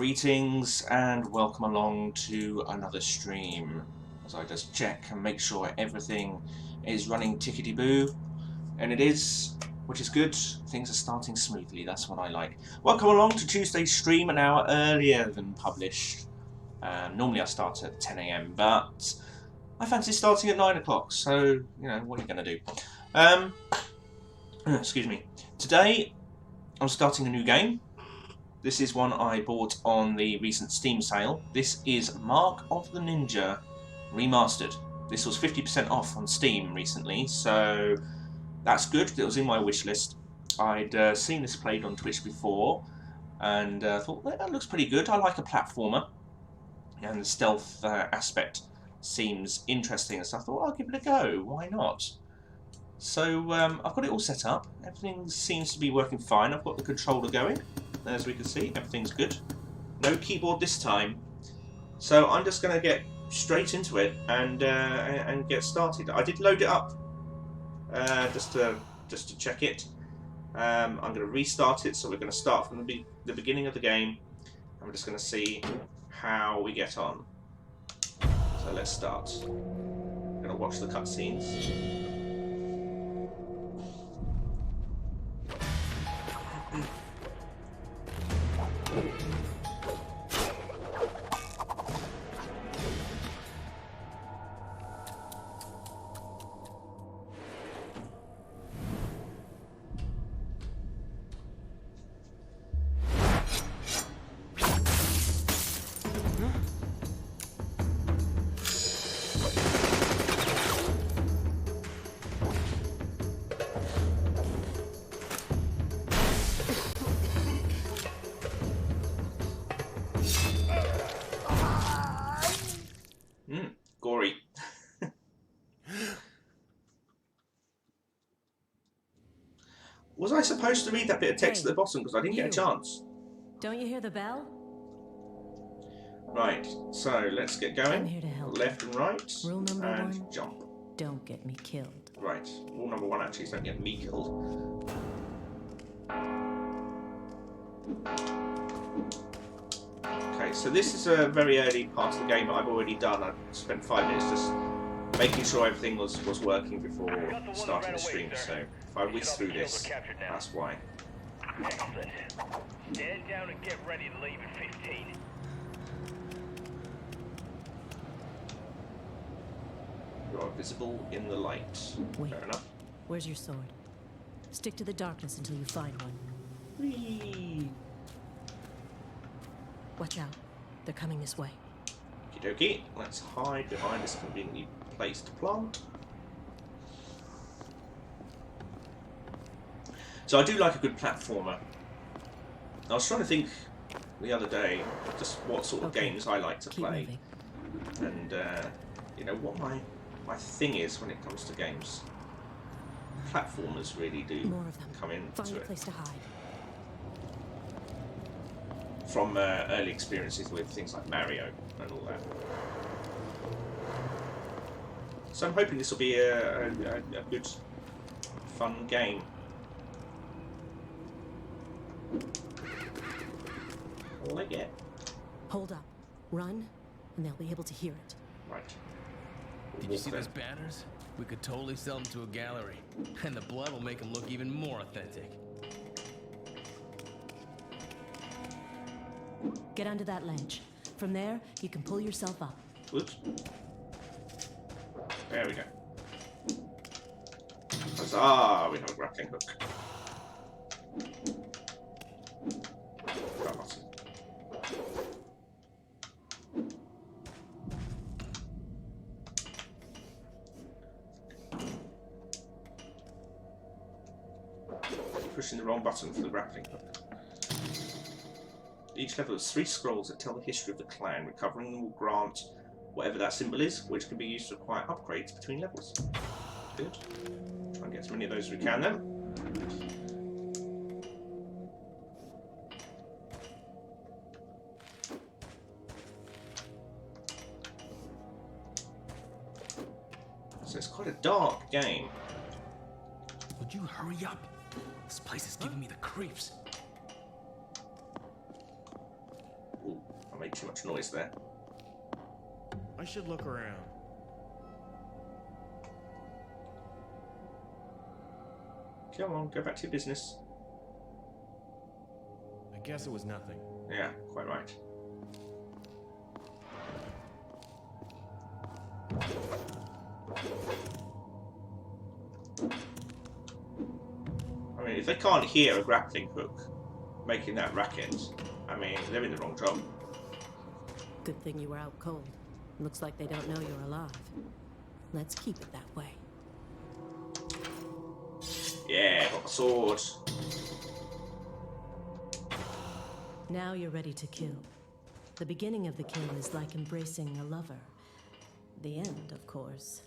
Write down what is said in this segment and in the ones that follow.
Greetings and welcome along to another stream as I just check and make sure everything is running tickety-boo, and it is, which is good. Things are starting smoothly, that's what I like. Welcome along to Tuesday's stream, an hour earlier than published. Normally I start at 10 AM, but I fancy starting at 9 o'clock, so, you know, what are you going to do? Excuse me. Today I'm starting a new game. This is one I bought on the recent Steam sale. This is Mark of the Ninja Remastered. This was 50% off on Steam recently, so that's good. It was in my wish list. I'd seen this played on Twitch before, and thought, well, that looks pretty good. I like a platformer, and the stealth aspect seems interesting, so I thought, I'll give it a go. Why not? So I've got it all set up. Everything seems to be working fine. I've got the controller going. As we can see, everything's good. No keyboard this time. So I'm just going to get straight into it and get started. I did load it up just to check it. I'm going to restart it, so we're going to start from the beginning of the game. I'm just going to see how we get on. So let's start. I'm going to watch the cutscenes. Gory. Was I supposed to read that bit of text at the bottom? Because I didn't get a chance. Don't you hear the bell? Right, so let's get going. I'm here to help. Left and right. Rule number and one, jump. don't get me killed. Right, rule number one actually is don't get me killed. Okay, so this is a very early part of the game that I've already done. I've spent 5 minutes just making sure everything was working before starting the stream, so if I whiz through this, that's why. Excellent. Stand down and get ready to leave at 15. You are visible in the light. Wait. Fair enough. Where's your sword? Stick to the darkness until you find one. Whee! Watch out. They're coming this way. Okie dokie. Let's hide behind this conveniently placed plant. So I do like a good platformer. I was trying to think the other day just what sort of games I like to play. Moving. And you know what my thing is when it comes to games. Platformers really do More of them. come Find into a it. place to hide. From early experiences with things like Mario and all that. So I'm hoping this will be a good, fun game. I like it. Hold up. Run, and they'll be able to hear it. Right. Did you see those banners? We could totally sell them to a gallery, and the blood will make them look even more authentic. Get onto that ledge. From there, you can pull yourself up. Whoops. There we go. Huzzah! We have a grappling hook. Grab button. Pushing the wrong button for the grappling hook. Each level has 3 scrolls that tell the history of the clan. Recovering them will grant whatever that symbol is, which can be used to acquire upgrades between levels. Good. Try and get as many of those as we can then. So it's quite a dark game. Would you hurry up? This place is giving me the creeps. Ooh. Made too much noise there. I should look around. Come on, go back to your business. I guess it was nothing. Yeah, quite right. I mean, if they can't hear a grappling hook making that racket, I mean, they're in the wrong job. Good thing you were out cold. Looks like they don't know you're alive. Let's keep it that way. Yeah, got the sword. Now you're ready to kill. The beginning of the kill is like embracing a lover. The end, of course,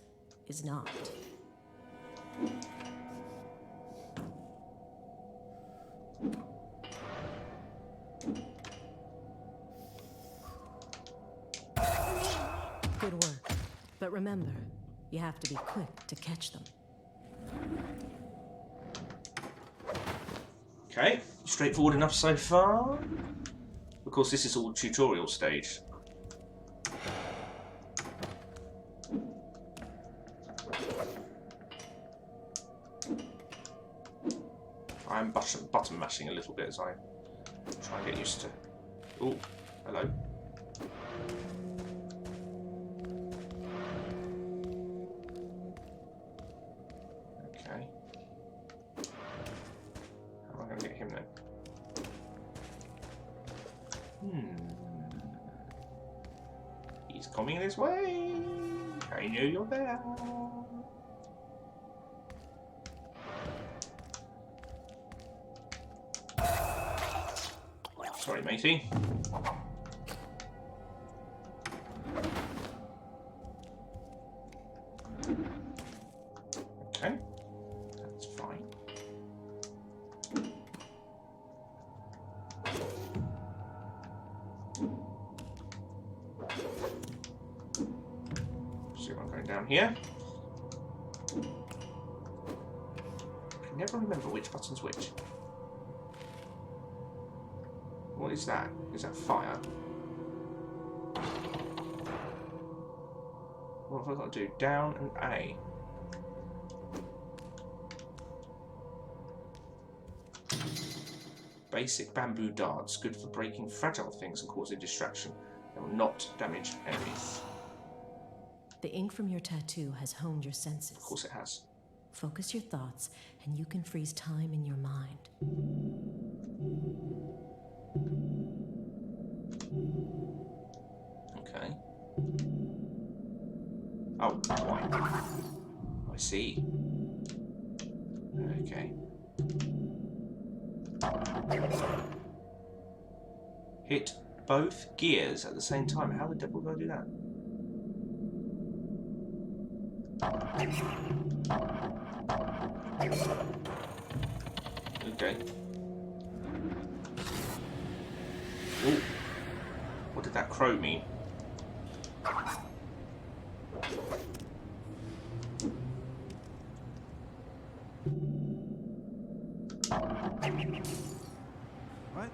is not. Good work. But remember, you have to be quick to catch them. Okay, straightforward enough so far. Of course, this is all tutorial stage. I'm button mashing a little bit as I try and get used to. Oh, hello. Okay. How am I going to get him then? He's coming this way. I knew you're there. Sorry, matey. Okay, that's fine. So I'm going down here. I can never remember which button's which. What is that? Is that fire? What have I got to do? Down and A. Basic bamboo darts, good for breaking fragile things and causing distraction. They will not damage enemies. The ink from your tattoo has honed your senses. Of course it has. Focus your thoughts, and you can freeze time in your mind. Okay. Oh, why? I see. Okay. Hit both gears at the same time. How the devil do I do that? Okay. Ooh. What did that crow mean? What?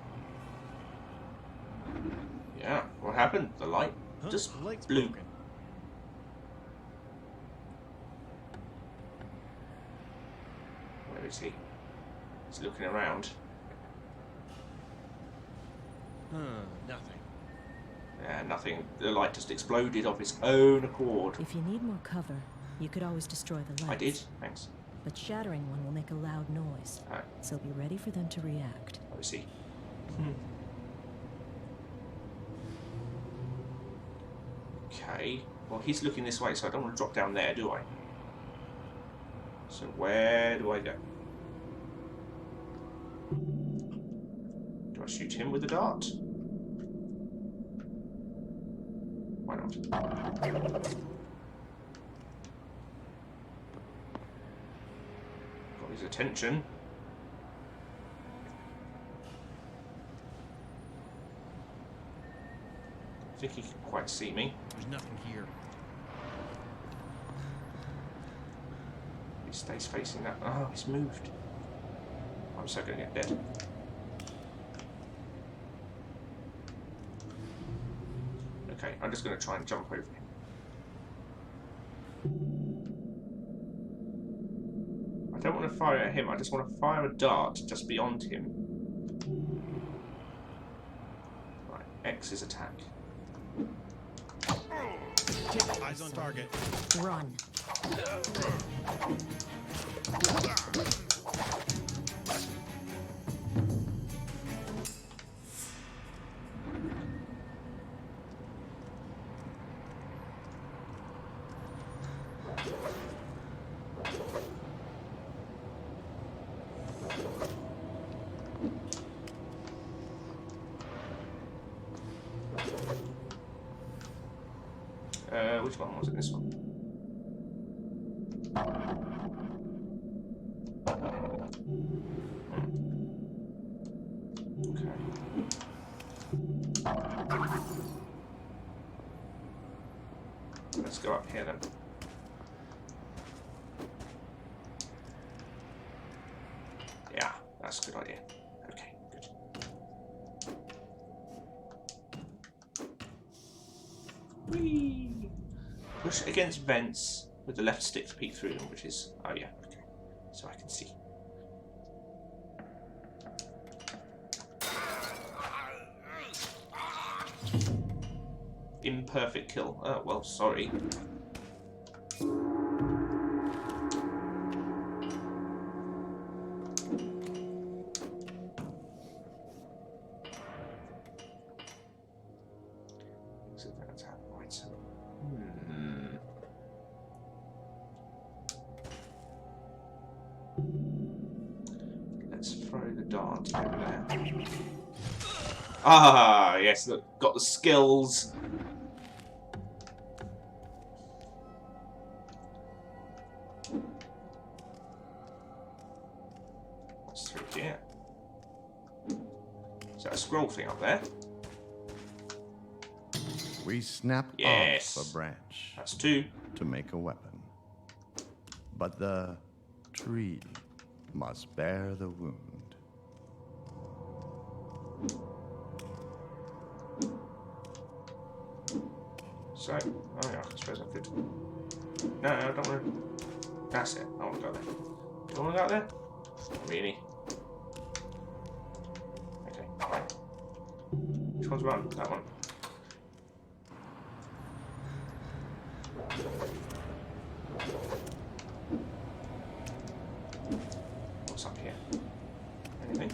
Yeah, what happened? The light just The light's blew. broken. Where is he? He's looking around. Nothing. Yeah, nothing. The light just exploded of its own accord. If you need more cover, you could always destroy the lights. I did, thanks. But shattering one will make a loud noise. Alright, So be ready for them to react. I see. Okay, well he's looking this way, so I don't want to drop down there, do I? So where do I go? Do I shoot him with a dart? Why not? Got his attention. I think he can quite see me. There's nothing here. He stays facing that. Oh, he's moved. I'm so gonna get dead. I'm just going to try and jump over him. I don't want to fire at him, I just want to fire a dart just beyond him. Right, X is attack. Eyes on target. Run. Which one was it? This one? Okay. Let's go up here then. Yeah, that's a good idea. Okay, good. Whee! Push against vents with the left stick to peek through them, which is... oh yeah, okay. So I can see. Imperfect kill. Oh, well, sorry. Let's throw the dart over there. Ah, yes, look, got the skills. What's through here? Is that a scroll thing up there? We snap Yes. off a branch That's two. to make a weapon. But the tree must bear the wound. So, oh yeah, I suppose I could. No, I don't want to. That's it. I want to go there. Do I want to go there? Not really. Okay, fine. Which one's run? That one. What's up here? Anything?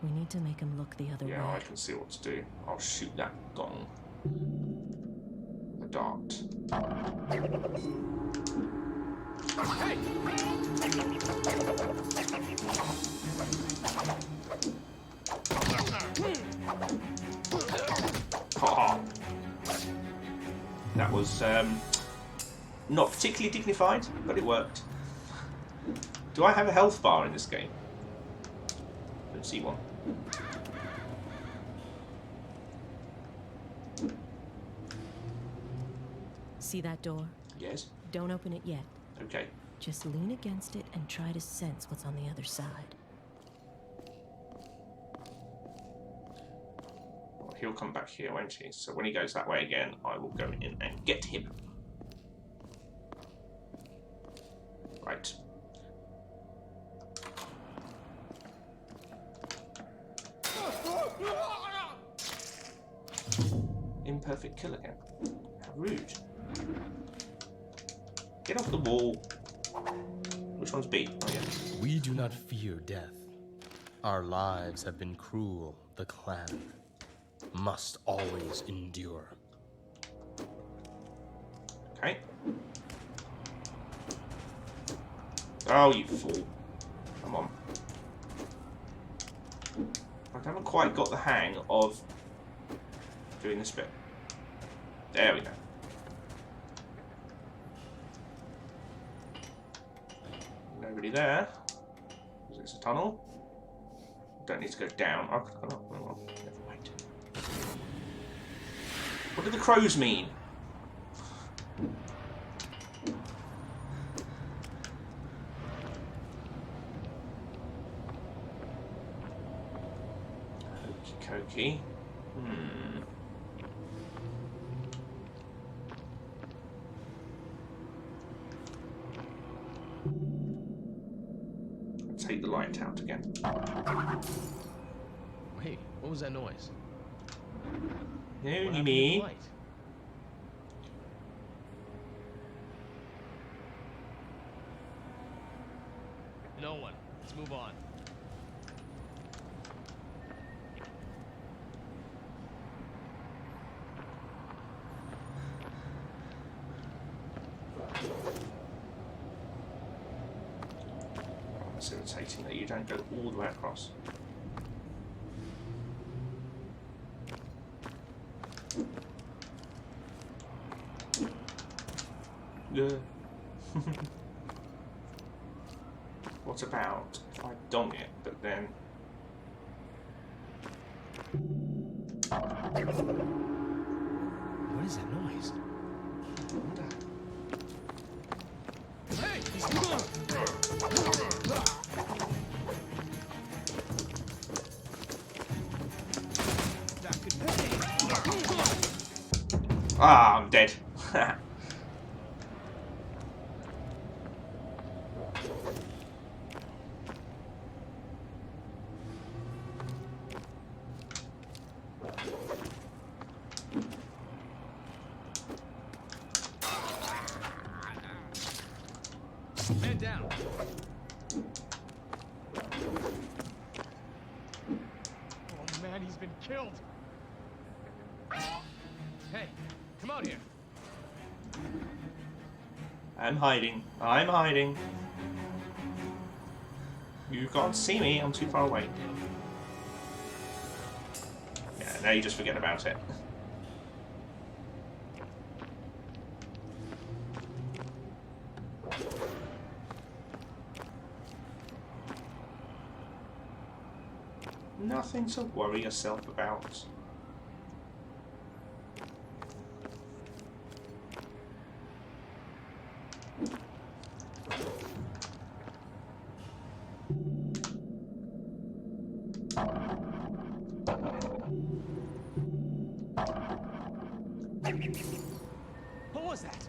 We need to make him look the other Yeah, way. I can see what to do. I'll shoot that gong. The dart. Ha! That was not particularly dignified, but it worked. Do I have a health bar in this game? Don't see one. See that door? Yes. Don't open it yet. Okay. Just lean against it and try to sense what's on the other side. Well, he'll come back here, won't he? So when he goes that way again, I will go in and get him. Right. Imperfect kill again. How rude. Get off the wall. Which one's B? Oh, yeah. We do not fear death. Our lives have been cruel. The clan must always endure. Okay. Oh, you fool. Come on. I haven't quite got the hang of doing this bit. There we go. Nobody there. Is this a tunnel? Don't need to go down. I could go up. Oh, well, never mind. What do the crows mean? Cokey. Hmm. Take the light out again. Wait, what was that noise? No, What you happened to the mean? light? No one. Let's move on. It's irritating that you don't go all the way across. Yeah. What about if I dong it, but then... What is that noise? I wonder. Ah, I'm dead. Man down. Oh man, he's been killed. Hey, come out here. I'm hiding. I'm hiding. You can't see me. I'm too far away. Yeah, now you just forget about it. Nothing to worry yourself about. What was that?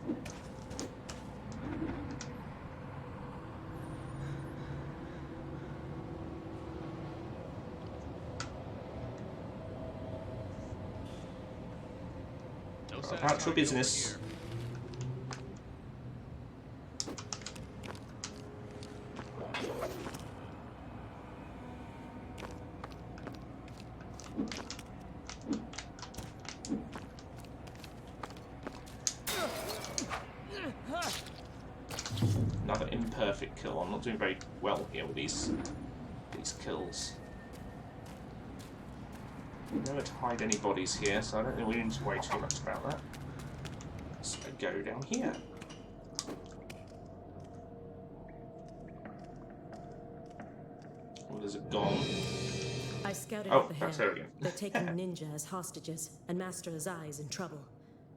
No About your satisfying business. over here. Another imperfect kill. I'm not doing very well here with these kills. Never to hide any bodies here, so I don't think we need to worry too much about that. So I go down here. Oh, there's a gong. I scouted Oh, out the that's hair. her again. They're taking Ninja as hostages, and Master Azai is in trouble.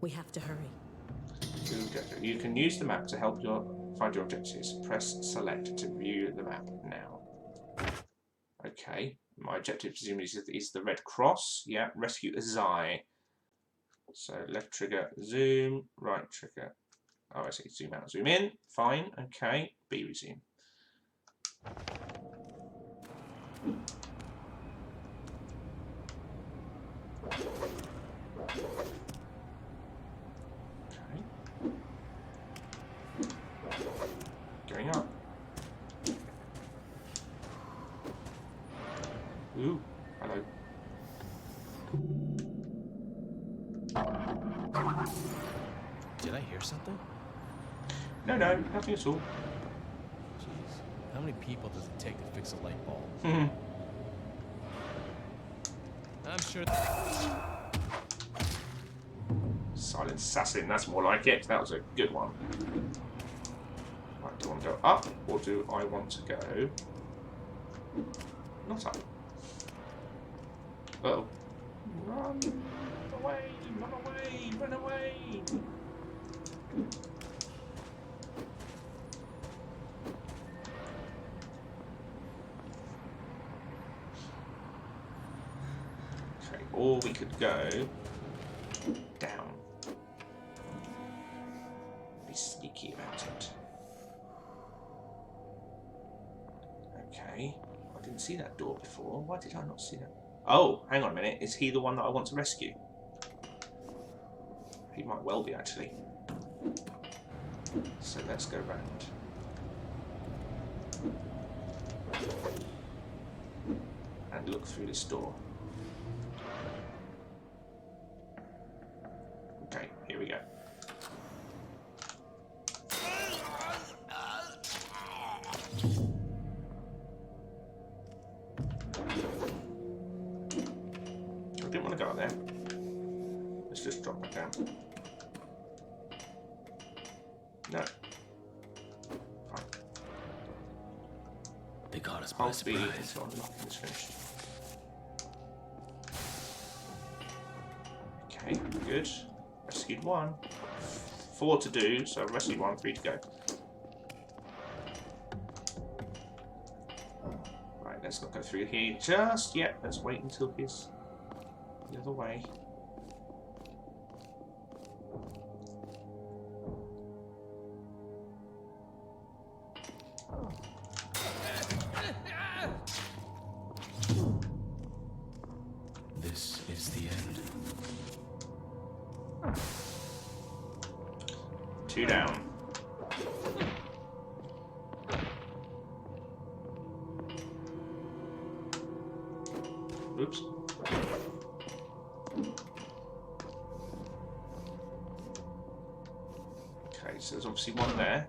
We have to hurry. You can use the map to help find your objectives. Press select to view the map now. Okay, my objective presumably is the red cross. Yeah, rescue Azai. So left trigger, zoom, right trigger. Oh, I see. Zoom out, zoom in. Fine. Okay. B resume. Okay. Going up. Ooh. Hello. Did I hear something? No, no, nothing at all. Jeez, how many people does it take to fix a light bulb? I'm sure. Silent assassin, that's more like it. That was a good one. Right, do I want to go up or do I want to go not up? Uh-oh. Run away, run away, run away. Or we could go down. Be sneaky about it. Okay. I didn't see that door before. Why did I not see that? Oh, hang on a minute. Is he the one that I want to rescue? He might well be, actually. So let's go round. And look through this door. Okay, here we go. I didn't want to go out there. Let's just drop it down. No. Fine. They caught us by Hold B surprise. until unlocking is finished. Okay, good. Rescued one. 4 to do, so rescued 1, 3 to go. Right, let's not go through here just yet. Let's wait until he's the other way. This is the end. 2 down. Oops. Okay, so there's obviously one there.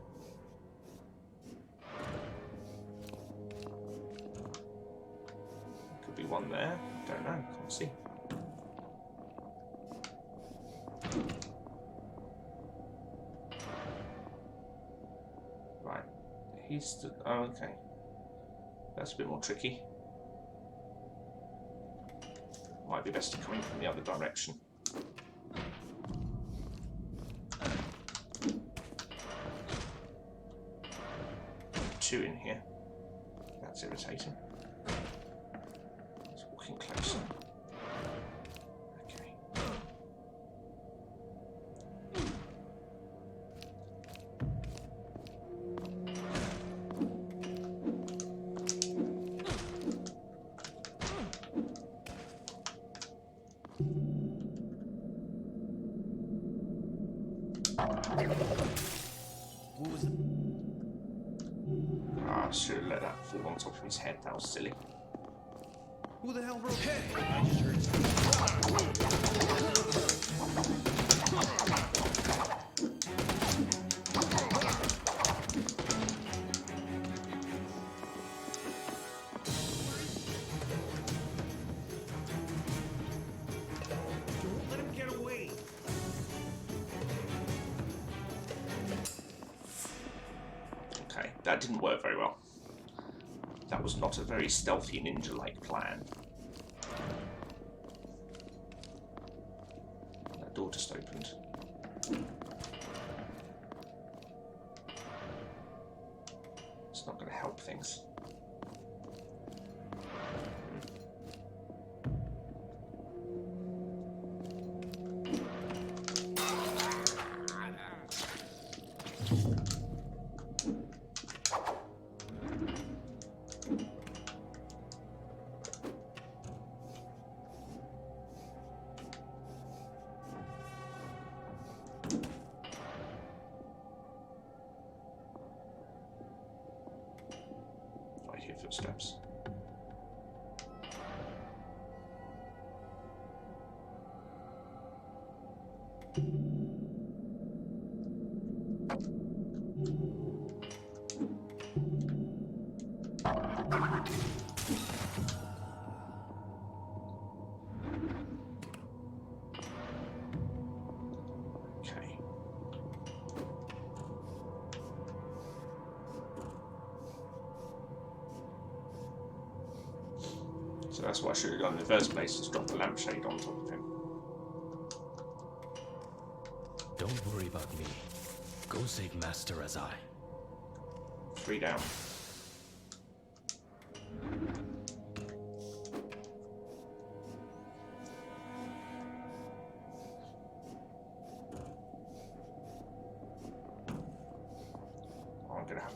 Could be one there. Don't know. Can't see. Right. He's the... Oh, okay. That's a bit more tricky. Might be best to come in from the other direction. Two in here. That's irritating. It's walking closer. Okay. What was the... Ah, I should have let that fall on top of his head. That was silly. Who the hell wrote... Hey! I just heard... Don't let him get away. Okay, that didn't work very well. That was not a very stealthy ninja-like plan. That door just opened. It's not going to help things. I hear footsteps. Okay. So that's what I should have done in the first place, is drop the lampshade on top of him. Don't worry about me. Go save Master as I. 3 down.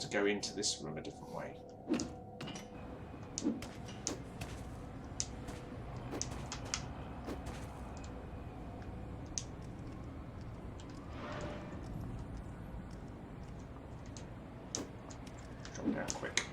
to go into this room a different way. Drop down quick.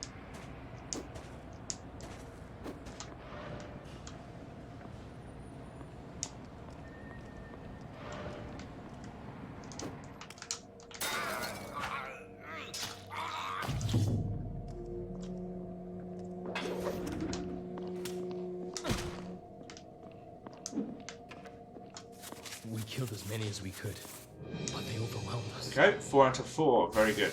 We killed as many as we could, but they overwhelmed us. Okay, 4 out of 4. Very good.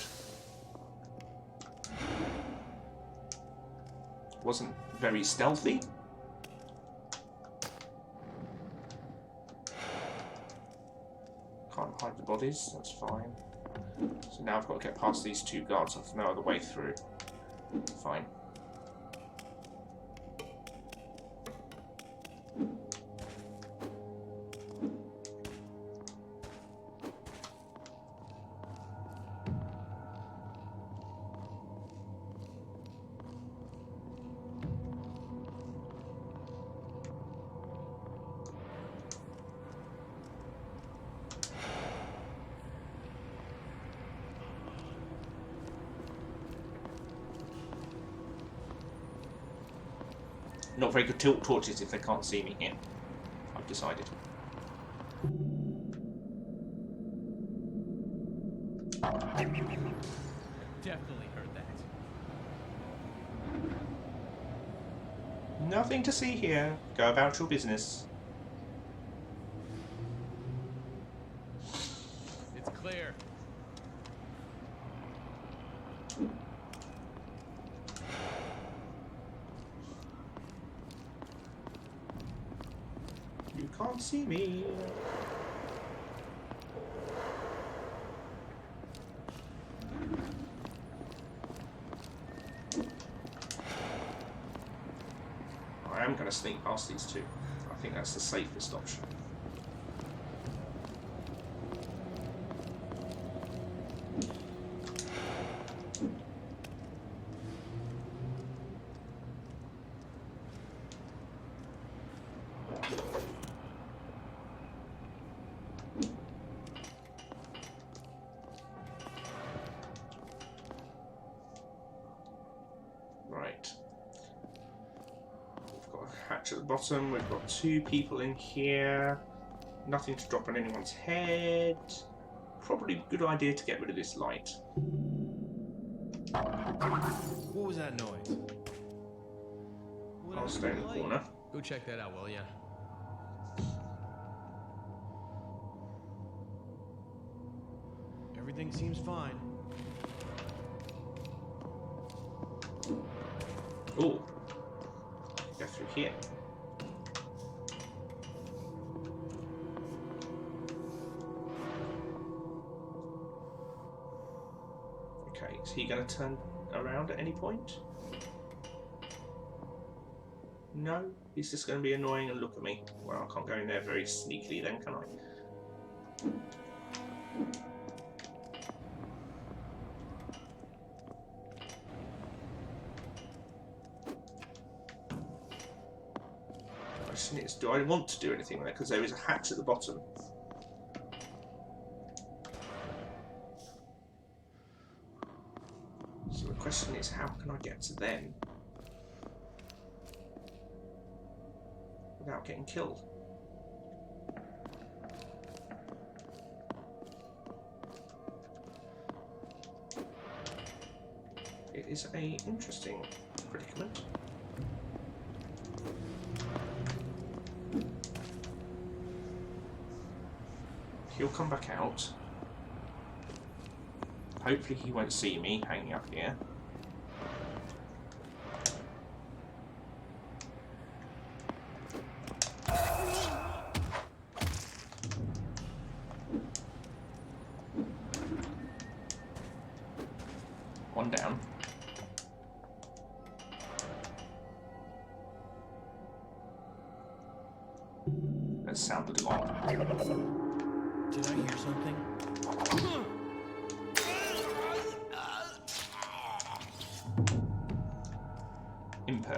Wasn't very stealthy. Can't hide the bodies, that's fine. So now I've got to get past these 2 guards. I've no other way through. Fine. Not very good tilt torches if they can't see me here. I've decided. Definitely heard that. Nothing to see here. Go about your business. It's clear. You can't see me. I am going to sneak past these 2. I think that's the safest option. Right. We've got a hatch at the bottom. We've got 2 people in here. Nothing to drop on anyone's head. Probably a good idea to get rid of this light. What was that noise? What I'll happened stay to in the light? corner. Go check that out, will ya? Everything seems fine. Oh, go through here. Okay, is he going to turn around at any point? No, he's just going to be annoying and look at me. Well, I can't go in there very sneakily then, can I? Question is, do I want to do anything with it? Because there is a hatch at the bottom. So the question is, how can I get to them without getting killed? It is a interesting predicament. He'll come back out. Hopefully he won't see me hanging up here. One down. That sounded long. Did I hear something?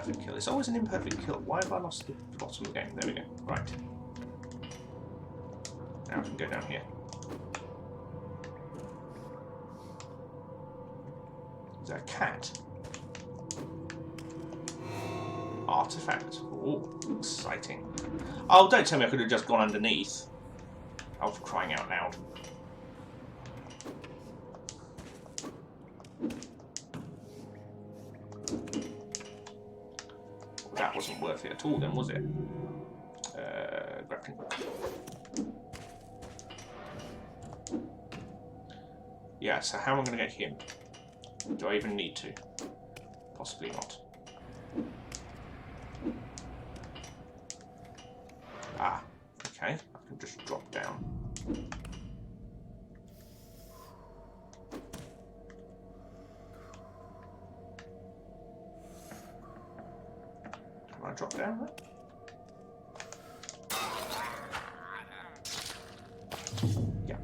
imperfect kill. It's always an imperfect kill. Why have I lost the bottom of the game? There we go. Right. Now I can go down here. Is that a cat? Artifact. Oh, exciting. Oh, don't tell me I could have just gone underneath. I was crying out loud. That wasn't worth it at all then, was it? Grappling hook. Yeah, so how am I going to get him? Do I even need to? Possibly not. Ah, okay. I can just drop down. Can I drop down there? Yeah.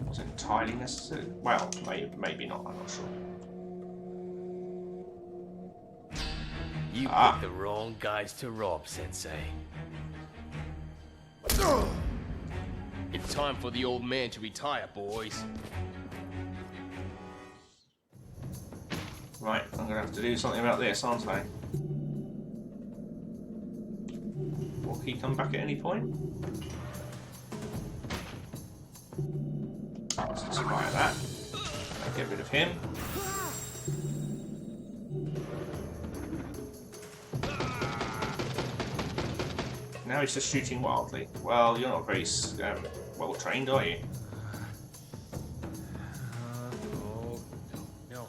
Wasn't entirely necessary. Well, maybe not, I'm not sure. You picked the wrong guys to rob, Sensei. It's time for the old man to retire, boys. Right, I'm gonna have to do something about this, aren't I? Will he come back at any point? Let's just fire that. Get rid of him. Now he's just shooting wildly. Well, you're not very well trained, are you? No.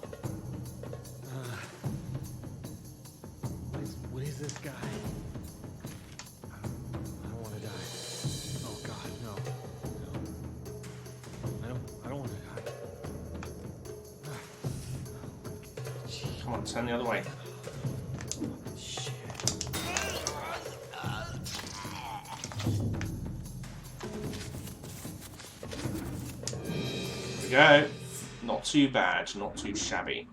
What is this guy? I don't want to die. Oh God, no. I don't want to die. Come on, turn the other way. There we go. Not too bad, not too shabby.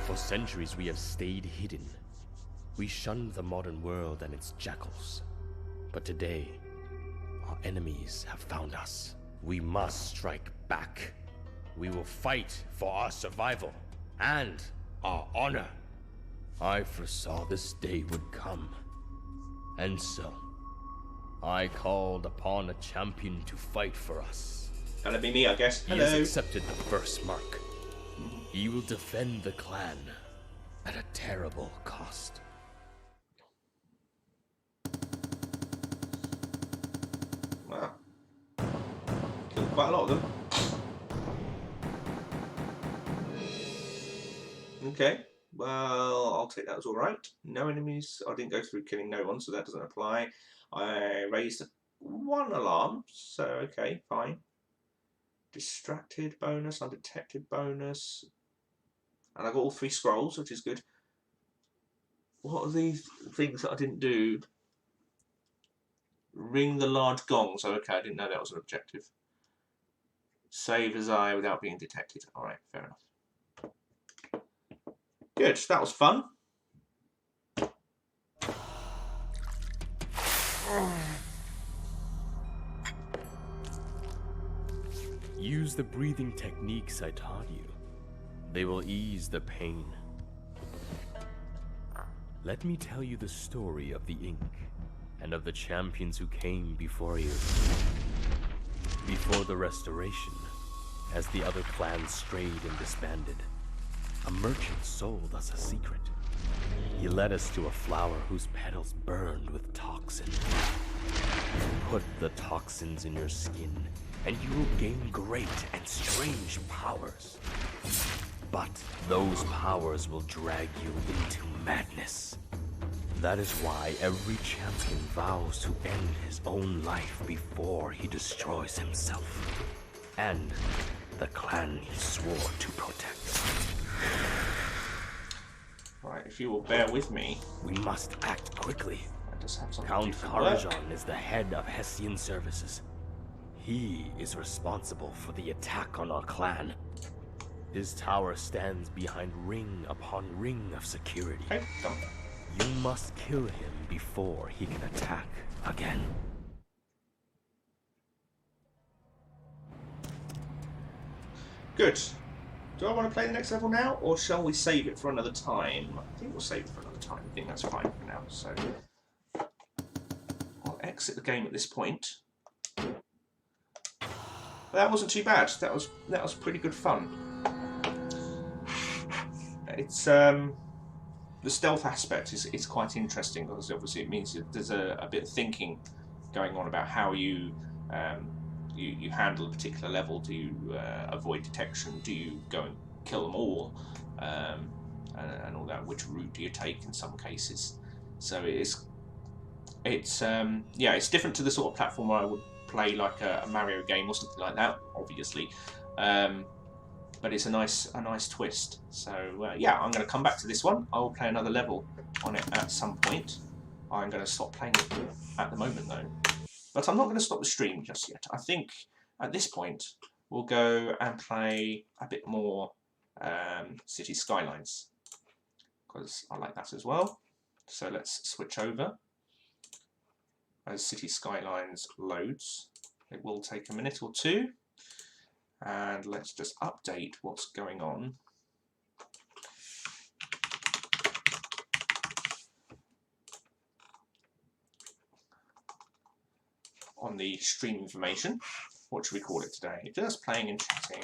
For centuries we have stayed hidden. We shunned the modern world and its jackals. But today, our enemies have found us. We must strike back. We will fight for our survival and our honor. I foresaw this day would come. And so, I called upon a champion to fight for us. That'll be me, I guess. He has accepted the first mark. He will defend the clan at a terrible cost. Wow. Killed quite a lot of them. Okay. Well, I'll take that as alright. No enemies. I didn't go through killing no one, so that doesn't apply. I raised one alarm, so okay, fine. Distracted bonus, undetected bonus. And I got all 3 scrolls, which is good. What are these things that I didn't do? Ring the large gong, so okay, I didn't know that was an objective. Save as I without being detected. Alright, fair enough. Good, that was fun. Use the breathing techniques I taught you. They will ease the pain. Let me tell you the story of the ink and of the champions who came before you. Before the restoration, as the other clans strayed and disbanded, a merchant sold us a secret. He led us to a flower whose petals burned with toxin. Put the toxins in your skin, and you will gain great and strange powers. But those powers will drag you into madness. That is why every champion vows to end his own life before he destroys himself. And the clan he swore to protect. Right, if you will bear with me. We must act quickly. I just have something Count to do for work. Karajan is the head of Hessian services. He is responsible for the attack on our clan. His tower stands behind ring upon ring of security. Okay, done. You must kill him before he can attack again. Good. Do I want to play the next level now, or shall we save it for another time? I think we'll save it for another time. I think that's fine for now. So I'll exit the game at this point. But that wasn't too bad. That was pretty good fun. It's the stealth aspect is quite interesting, because obviously it means that there's a bit of thinking going on about how you you handle a particular level. Do you avoid detection? Do you go and kill them all? And all that. Which route do you take in some cases? So it's yeah, it's different to the sort of platform where I would play like a Mario game or something like that, obviously. But it's a nice twist. So yeah, I'm going to come back to this one. I will play another level on it at some point. I'm going to stop playing it at the moment though. But I'm not going to stop the stream just yet. I think at this point we'll go and play a bit more City Skylines, because I like that as well. So let's switch over. As City Skylines loads, it will take a minute or two. And let's just update what's going on. On the stream information. What should we call it today? Just playing and chatting.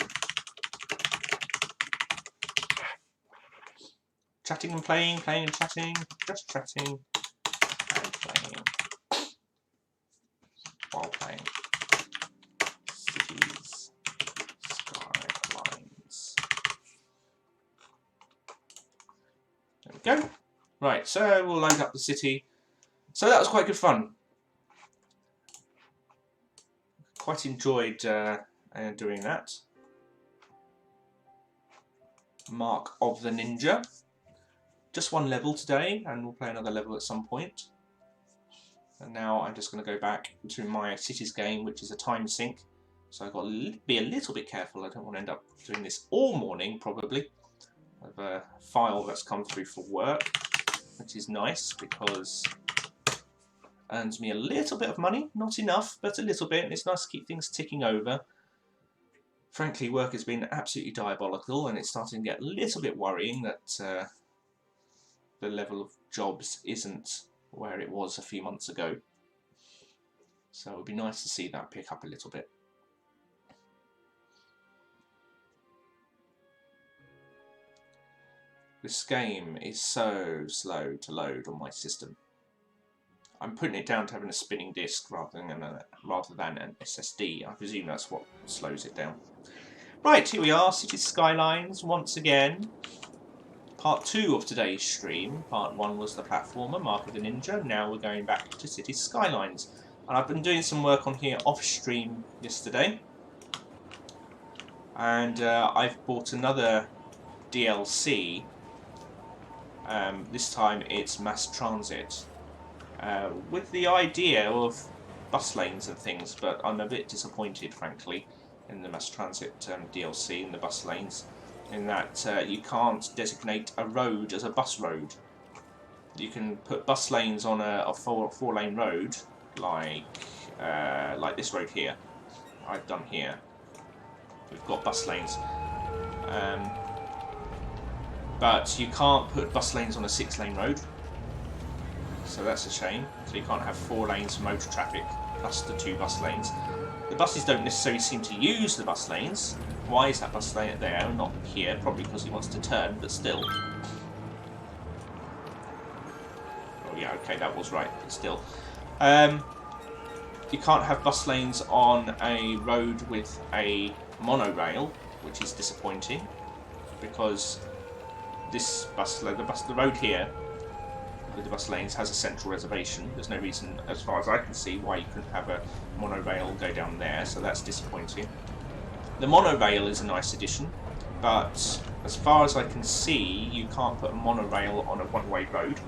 Chatting and playing, playing and chatting, just chatting and playing. While playing. Cities. Skylines. There we go. Right, so we'll load up the city. So that was quite good fun. Quite enjoyed doing that. Mark of the Ninja. Just one level today, and we'll play another level at some point. And now I'm just going to go back to my Cities game, which is a time sync. So I've got to be a little bit careful. I don't want to end up doing this all morning, probably. I have a file that's come through for work, which is nice because it earns me a little bit of money. Not enough, but a little bit. And it's nice to keep things ticking over. Frankly, work has been absolutely diabolical, and it's starting to get a little bit worrying that the level of jobs isn't where it was a few months ago. So it would be nice to see that pick up a little bit. This game is so slow to load on my system. I'm putting it down to having a spinning disk rather than an SSD. I presume that's what slows it down. Right, here we are, City Skylines once again. Part 2 of today's stream. Part 1 was the platformer, Mark of the Ninja. Now we're going back to City Skylines. And I've been doing some work on here off stream yesterday. And I've bought another DLC. This time it's mass transit. With the idea of bus lanes and things, but I'm a bit disappointed, frankly, in the mass transit DLC in the bus lanes, in that you can't designate a road as a bus road. You can put bus lanes on a four-lane road, like this road here. I've done here. We've got bus lanes. But you can't put bus lanes on a 6-lane road. So that's a shame. So you can't have 4 lanes for motor traffic plus the 2 bus lanes. The buses don't necessarily seem to use the bus lanes. Why is that bus lane there and not here? Probably because he wants to turn, but still. Oh yeah, okay, that was right, but still. You can't have bus lanes on a road with a monorail, which is disappointing, because this the road here with the bus lanes has a central reservation. There's no reason, as far as I can see, why you couldn't have a monorail go down there, so that's disappointing. The monorail is a nice addition, but as far as I can see, you can't put a monorail on a one-way road,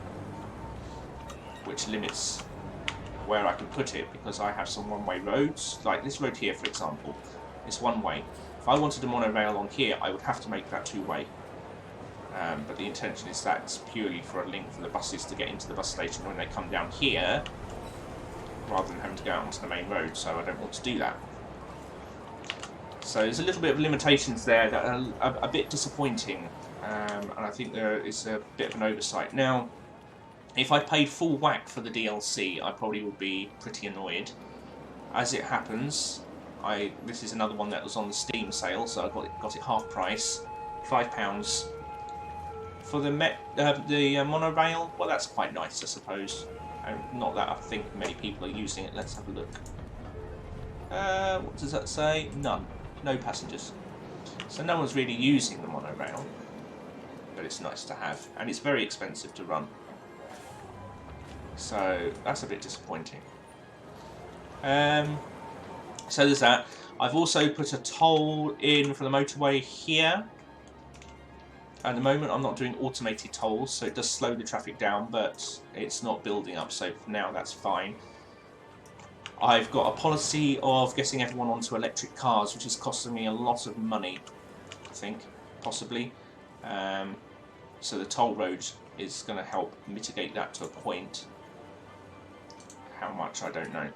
which limits where I can put it, because I have some one-way roads, like this road here, for example. It's one-way. If I wanted a monorail on here, I would have to make that two-way. But the intention is that it's purely for a link for the buses to get into the bus station when they come down here, rather than having to go out onto the main road, so I don't want to do that. So there's a little bit of limitations there that are a bit disappointing, and I think there is a bit of an oversight. Now, if I paid full whack for the DLC, I probably would be pretty annoyed. As it happens, this is another one that was on the Steam sale, so I got it half price, £5 for the monorail. Well, that's quite nice, I suppose. Not that I think many people are using it. Let's have a look. What does that say? None. No passengers. So no one's really using the monorail, but it's nice to have, and it's very expensive to run. So that's a bit disappointing. So there's that. I've also put a toll in for the motorway here. At the moment I'm not doing automated tolls, so it does slow the traffic down, but it's not building up, so for now that's fine. I've got a policy of getting everyone onto electric cars, which is costing me a lot of money, I think, possibly. So the toll road is going to help mitigate that to a point. How much, I don't know.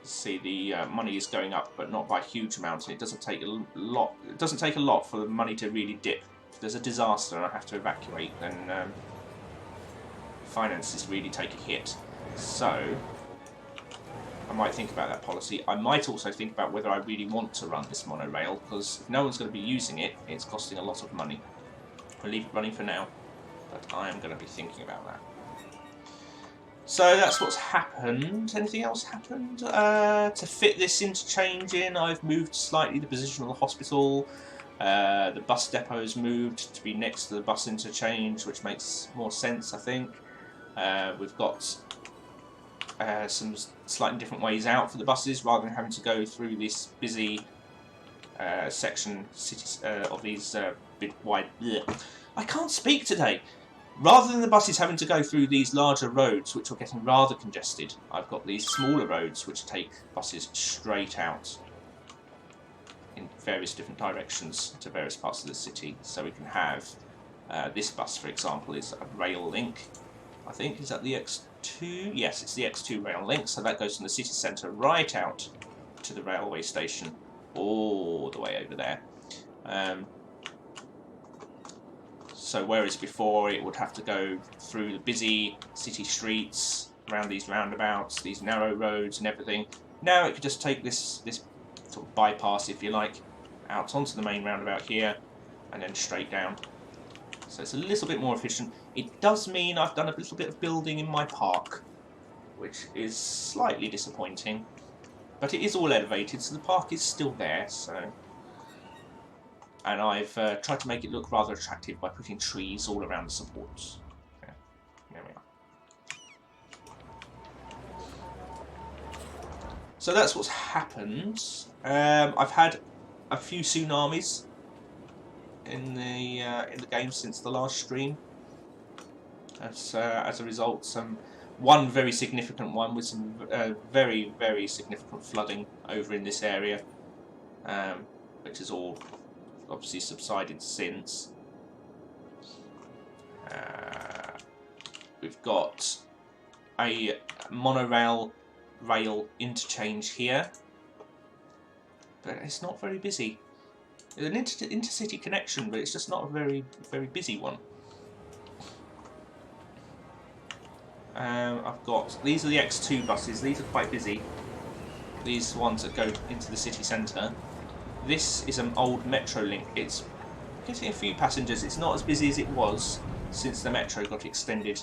See, the money is going up, but not by a huge amount. It doesn't take a lot. It doesn't take a lot for the money to really dip. If there's a disaster and I have to evacuate, then finances really take a hit. So I might think about that policy. I might also think about whether I really want to run this monorail, because if no one's going to be using it, it's costing a lot of money. I'll leave it running for now, but I am going to be thinking about that. So that's what's happened. Anything else happened? To fit this interchange in, I've moved slightly the position of the hospital. The bus depot has moved to be next to the bus interchange, which makes more sense, I think. We've got some slightly different ways out for the buses, rather than having to go through this busy section of these big wide... Bleh. I can't speak today! Rather than the buses having to go through these larger roads, which are getting rather congested, I've got these smaller roads which take buses straight out in various different directions to various parts of the city. So we can have this bus, for example, is a rail link. I think, is that the X2? Yes, it's the X2 rail link, so that goes from the city centre right out to the railway station, all the way over there. So whereas before it would have to go through the busy city streets, around these roundabouts, these narrow roads and everything, now it could just take this sort of bypass, if you like, out onto the main roundabout here and then straight down. So it's a little bit more efficient. It does mean I've done a little bit of building in my park, which is slightly disappointing, but it is all elevated, so the park is still there. So. And I've tried to make it look rather attractive by putting trees all around the supports. Okay. There we are. So that's what's happened. I've had a few tsunamis in the game since the last stream. As a result, one very significant one with some very, very significant flooding over in this area, which is all obviously subsided since. We've got a monorail rail interchange here, but it's not very busy. There's an intercity connection, but it's just not a very, very busy one. I've got, these are the X2 buses. These are quite busy. These ones that go into the city centre. This is an old metro link. It's getting a few passengers. It's not as busy as it was since the metro got extended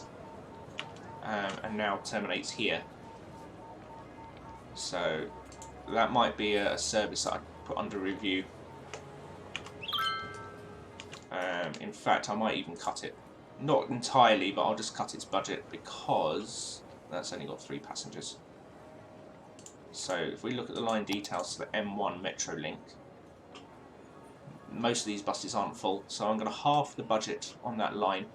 and now terminates here. So that might be a service that I put under review. In fact, I might even cut it. Not entirely, but I'll just cut its budget because that's only got 3 passengers. So if we look at the line details for the M1 Metro link, most of these buses aren't full, so I'm going to halve the budget on that line.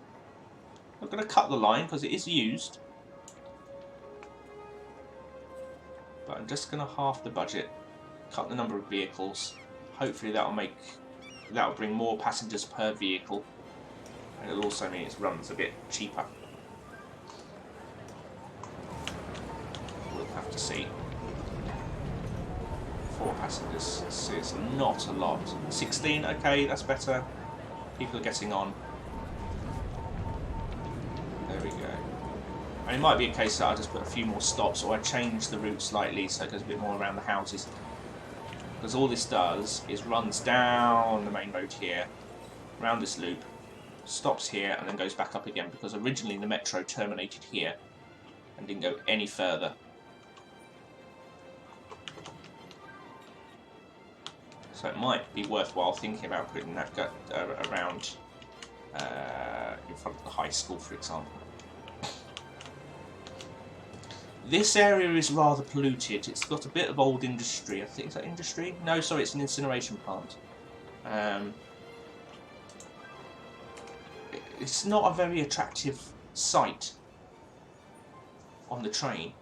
I'm going to cut the line because it is used, But I'm just going to half the budget, cut the number of vehicles. Hopefully that'll bring more passengers per vehicle, and it'll also mean it runs a bit cheaper. We'll have to see. 4 passengers, so it's not a lot. 16, okay, that's better. People are getting on. There we go. And it might be a case that I just put a few more stops, or I change the route slightly so it goes a bit more around the houses. Because all this does is runs down the main road here, around this loop, stops here, and then goes back up again, because originally the metro terminated here and didn't go any further. So it might be worthwhile thinking about putting that around in front of the high school, for example. This area is rather polluted. It's got a bit of old industry. I think, is that industry? No, sorry, it's an incineration plant. It's not a very attractive sight on the train.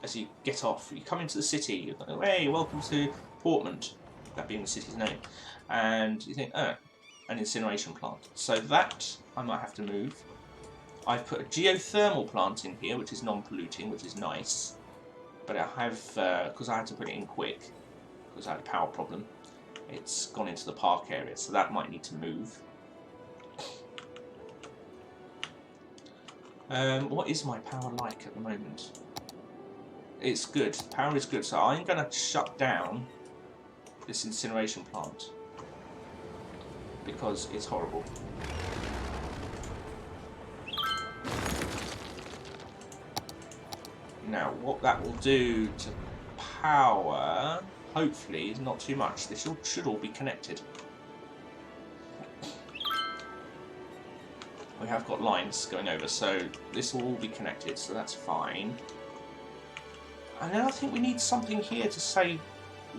As you get off, you come into the city, you go, hey, welcome to Portland, that being the city's name, and you think, oh, an incineration plant. So that I might have to move. I've put a geothermal plant in here, which is non-polluting, which is nice. But I have, because I had to put it in quick, because I had a power problem, it's gone into the park area, so that might need to move. What is my power like at the moment? It's good. Power is good, so I'm going to shut down this incineration plant because it's horrible. Now, what that will do to power, hopefully, is not too much. This should all be connected. We have got lines going over, so this will all be connected, so that's fine. And then I think we need something here to say,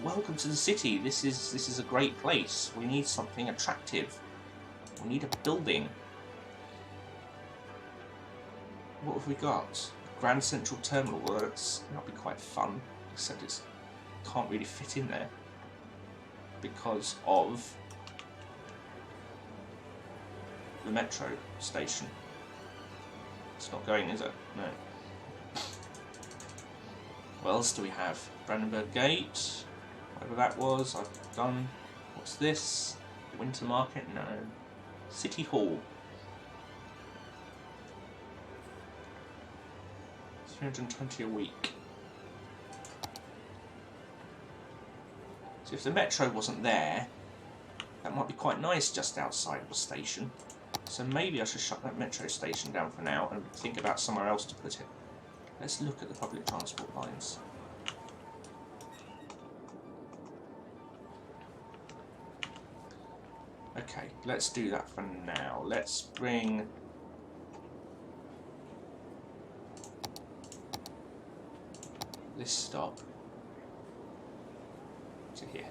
welcome to the city, this is a great place. We need something attractive. We need a building. What have we got? Grand Central Terminal. Well, that'll be quite fun, except it can't really fit in there because of the metro station. It's not going, is it? No. What else do we have? Brandenburg Gate, whatever that was, I've done. What's this? Winter Market? No. City Hall. 320 a week. So if the metro wasn't there, that might be quite nice just outside of the station. So maybe I should shut that metro station down for now and think about somewhere else to put it. Let's look at the public transport lines. Okay, let's do that for now. Let's bring this stop to here.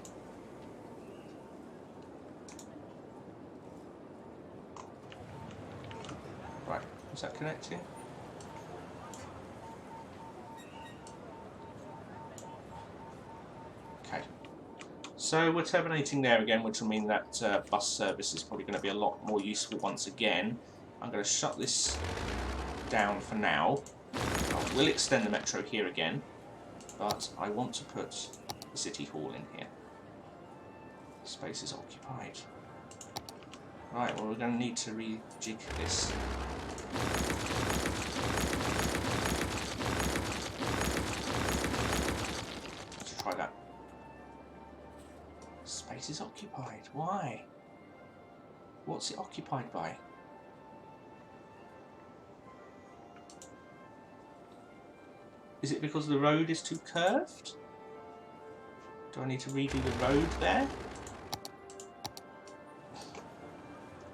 Right, is that connecting? Okay, so we're terminating there again, which will mean that bus service is probably going to be a lot more useful once again. I'm going to shut this down for now. I will extend the metro here again, but I want to put the City Hall in here. Space is occupied. Right, well, we're going to need to rejig this. Let's try that. Space is occupied. Why? What's it occupied by? Is it because the road is too curved? Do I need to redo the road there?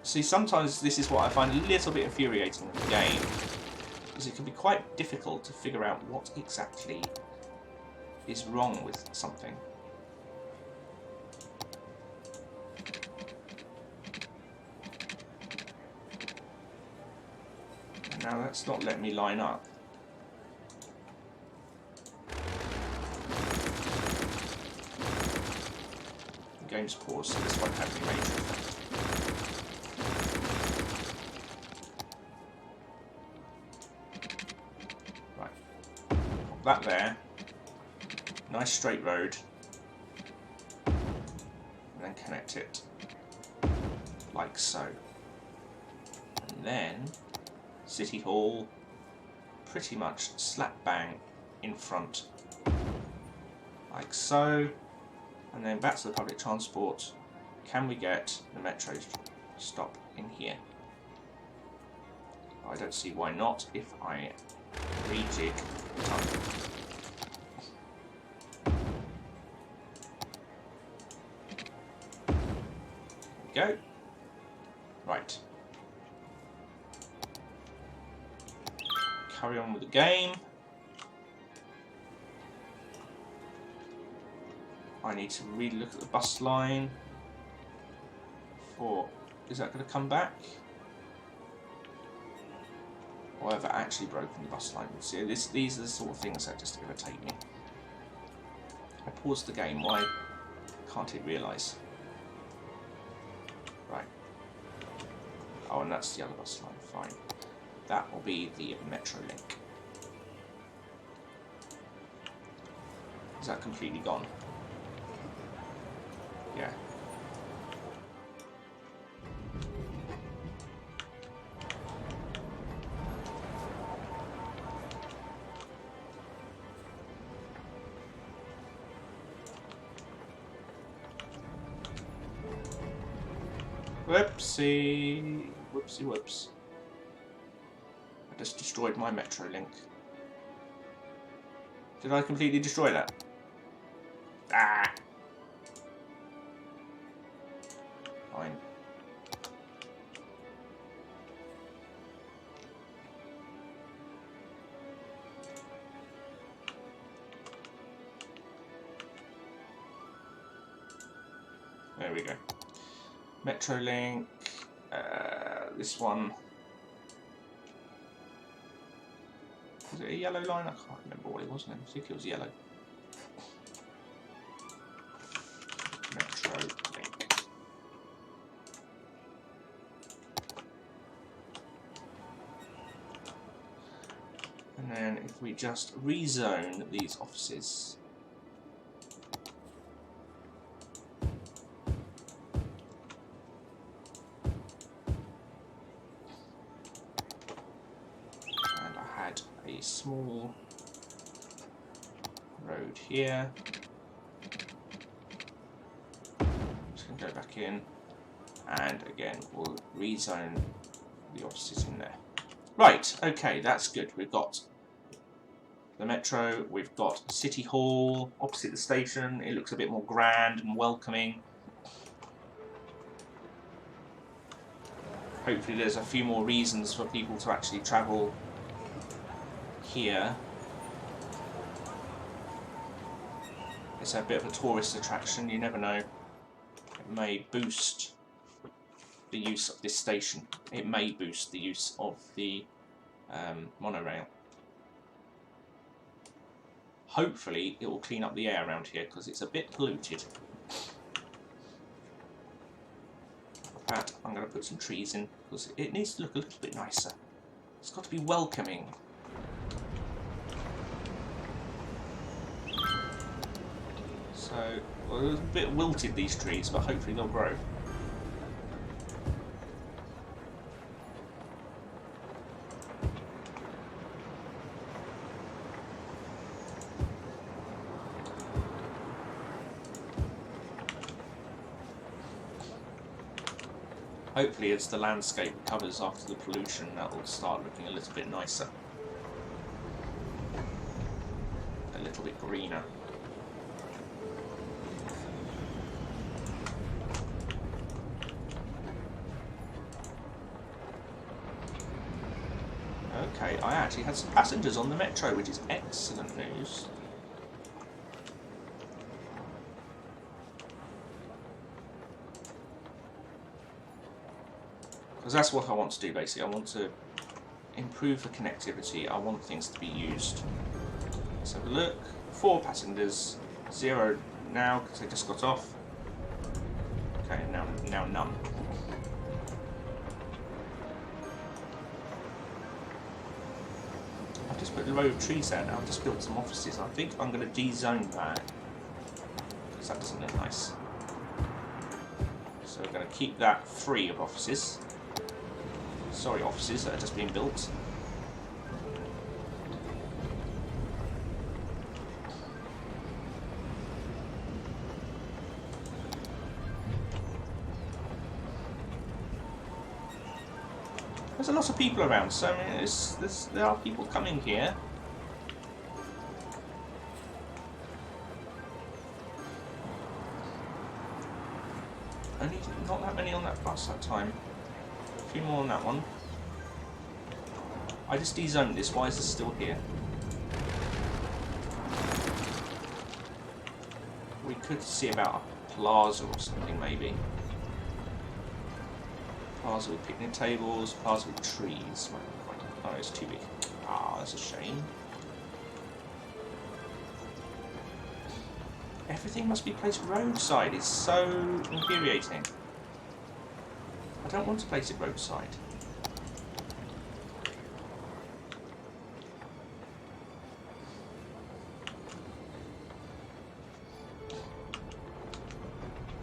See, sometimes this is what I find a little bit infuriating in the game, is it can be quite difficult to figure out what exactly is wrong with something. And now that's not letting me line up. game's paused, so this won't have any major effect. Right. Pop that there. Nice straight road. And then connect it. Like so. And then City Hall pretty much slap bang in front. Like so. And then back to the public transport. Can we get the metro stop in here? I don't see why not if I rejig the time. There we go. Right. Carry on with the game. I need to really look at the bus line. Is that going to come back? Or have I actually broken the bus line? See, these are the sort of things that just irritate me. I paused the game. Why can't it realise? Right. Oh, and that's the other bus line. Fine. That will be the metro link. Is that completely gone? Yeah. Whoopsie. Whoopsie whoops. I just destroyed my metro link. Did I completely destroy that? Ah! Fine. There we go. Metrolink, this one. Was it a yellow line? I can't remember what it was now. I think it was yellow. Metrolink. And then if we just rezone these offices. Small road here. Just going to go back in, and again we'll rezone the offices in there. Right, okay, that's good. We've got the metro, we've got City Hall opposite the station. It looks a bit more grand and welcoming. Hopefully there's a few more reasons for people to actually travel here. It's a bit of a tourist attraction, you never know. It may boost the use of this station. It may boost the use of the monorail. Hopefully it will clean up the air around here because it's a bit polluted. For that, I'm going to put some trees in because it needs to look a little bit nicer. It's got to be welcoming. So, well, they're a bit wilted, these trees, but hopefully they'll grow. Hopefully as the landscape recovers after the pollution, that will start looking a little bit nicer. A little bit greener. Okay, I actually had some passengers on the metro, which is excellent news. Because that's what I want to do, basically. I want to improve the connectivity. I want things to be used. Let's have a look. 4 passengers, 0 now, because they just got off. Okay, now none. I've just put a row of trees there now. I've just built some offices. I think I'm going to de-zone that because that doesn't look nice. So we're going to keep that free of offices. Sorry, offices that are just being built. There's a lot of people around, so I mean, there are people coming here. Only not that many on that bus that time. A few more on that one. I just de-zoned this. Why is this still here? We could see about a plaza or something, maybe. Plaza with picnic tables, plaza with trees. Oh, it's too big. Ah, that's a shame. Everything must be placed roadside. It's so infuriating. I don't want to place it roadside.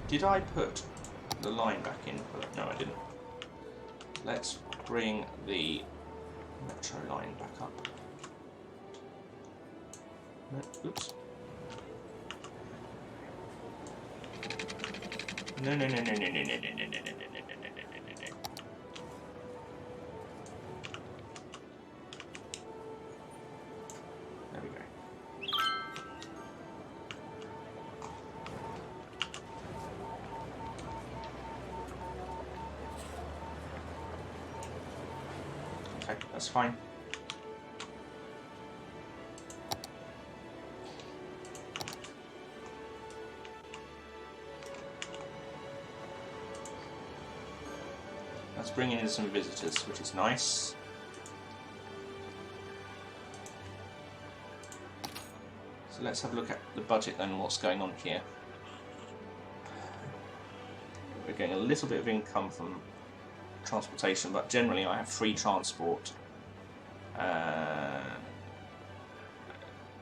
Did I put the line back in? No, I didn't. Let's bring the metro line back up. No, oops. No. There we go. Okay, that's fine. That's bringing in some visitors, which is nice. So let's have a look at the budget then, what's going on here. We're getting a little bit of income from transportation, but generally I have free transport.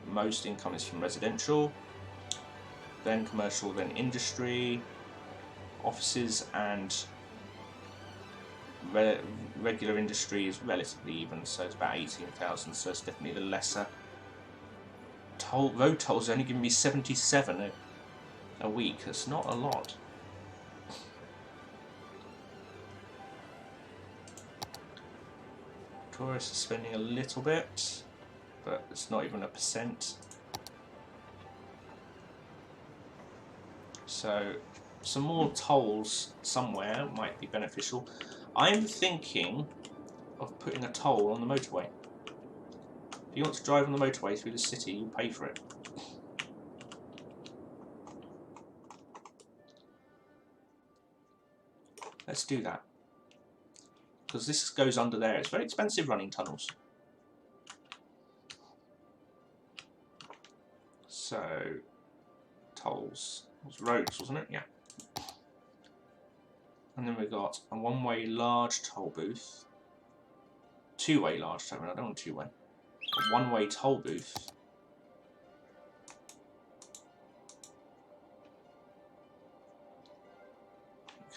Most income is from residential, then commercial, then industry, offices, and regular industry is relatively even, so it's about 18,000, so it's definitely the lesser. Road tolls only giving me 77 a week. That's not a lot. Tourists are spending a little bit, but it's not even 1%. So some more tolls somewhere might be beneficial. I'm thinking of putting a toll on the motorway. If you want to drive on the motorway through the city, you pay for it. Let's do that. Because this goes under there. It's very expensive running tunnels. So, tolls. It was roads, wasn't it? Yeah. And then we've got a one-way large toll booth. Two-way large toll booth. I don't want two-way. A one-way toll booth.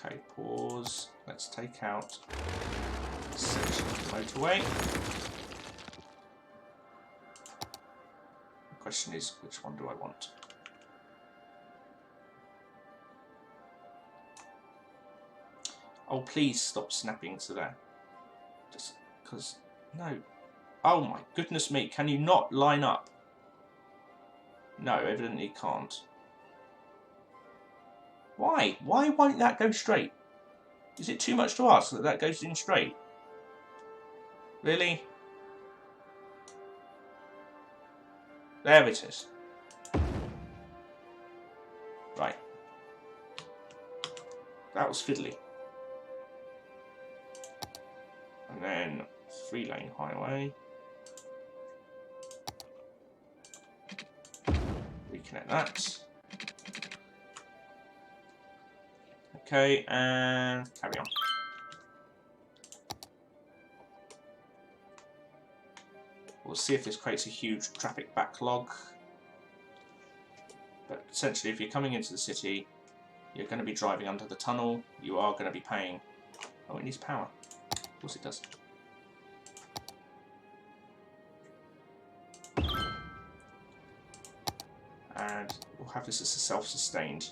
Okay, pause. Let's take out this section of the motorway. The question is, which one do I want? Oh, please stop snapping to that. Just because... No. Oh my goodness me, can you not line up? No, evidently you can't. Why? Why won't that go straight? Is it too much to ask that that goes in straight? Really? There it is. Right. That was fiddly. And then 3-lane highway. Reconnect that. Okay, and carry on. We'll see if this creates a huge traffic backlog. But essentially, if you're coming into the city, you're going to be driving under the tunnel. You are going to be paying. Oh, it needs power. Of course it does. And we'll have this as a self-sustained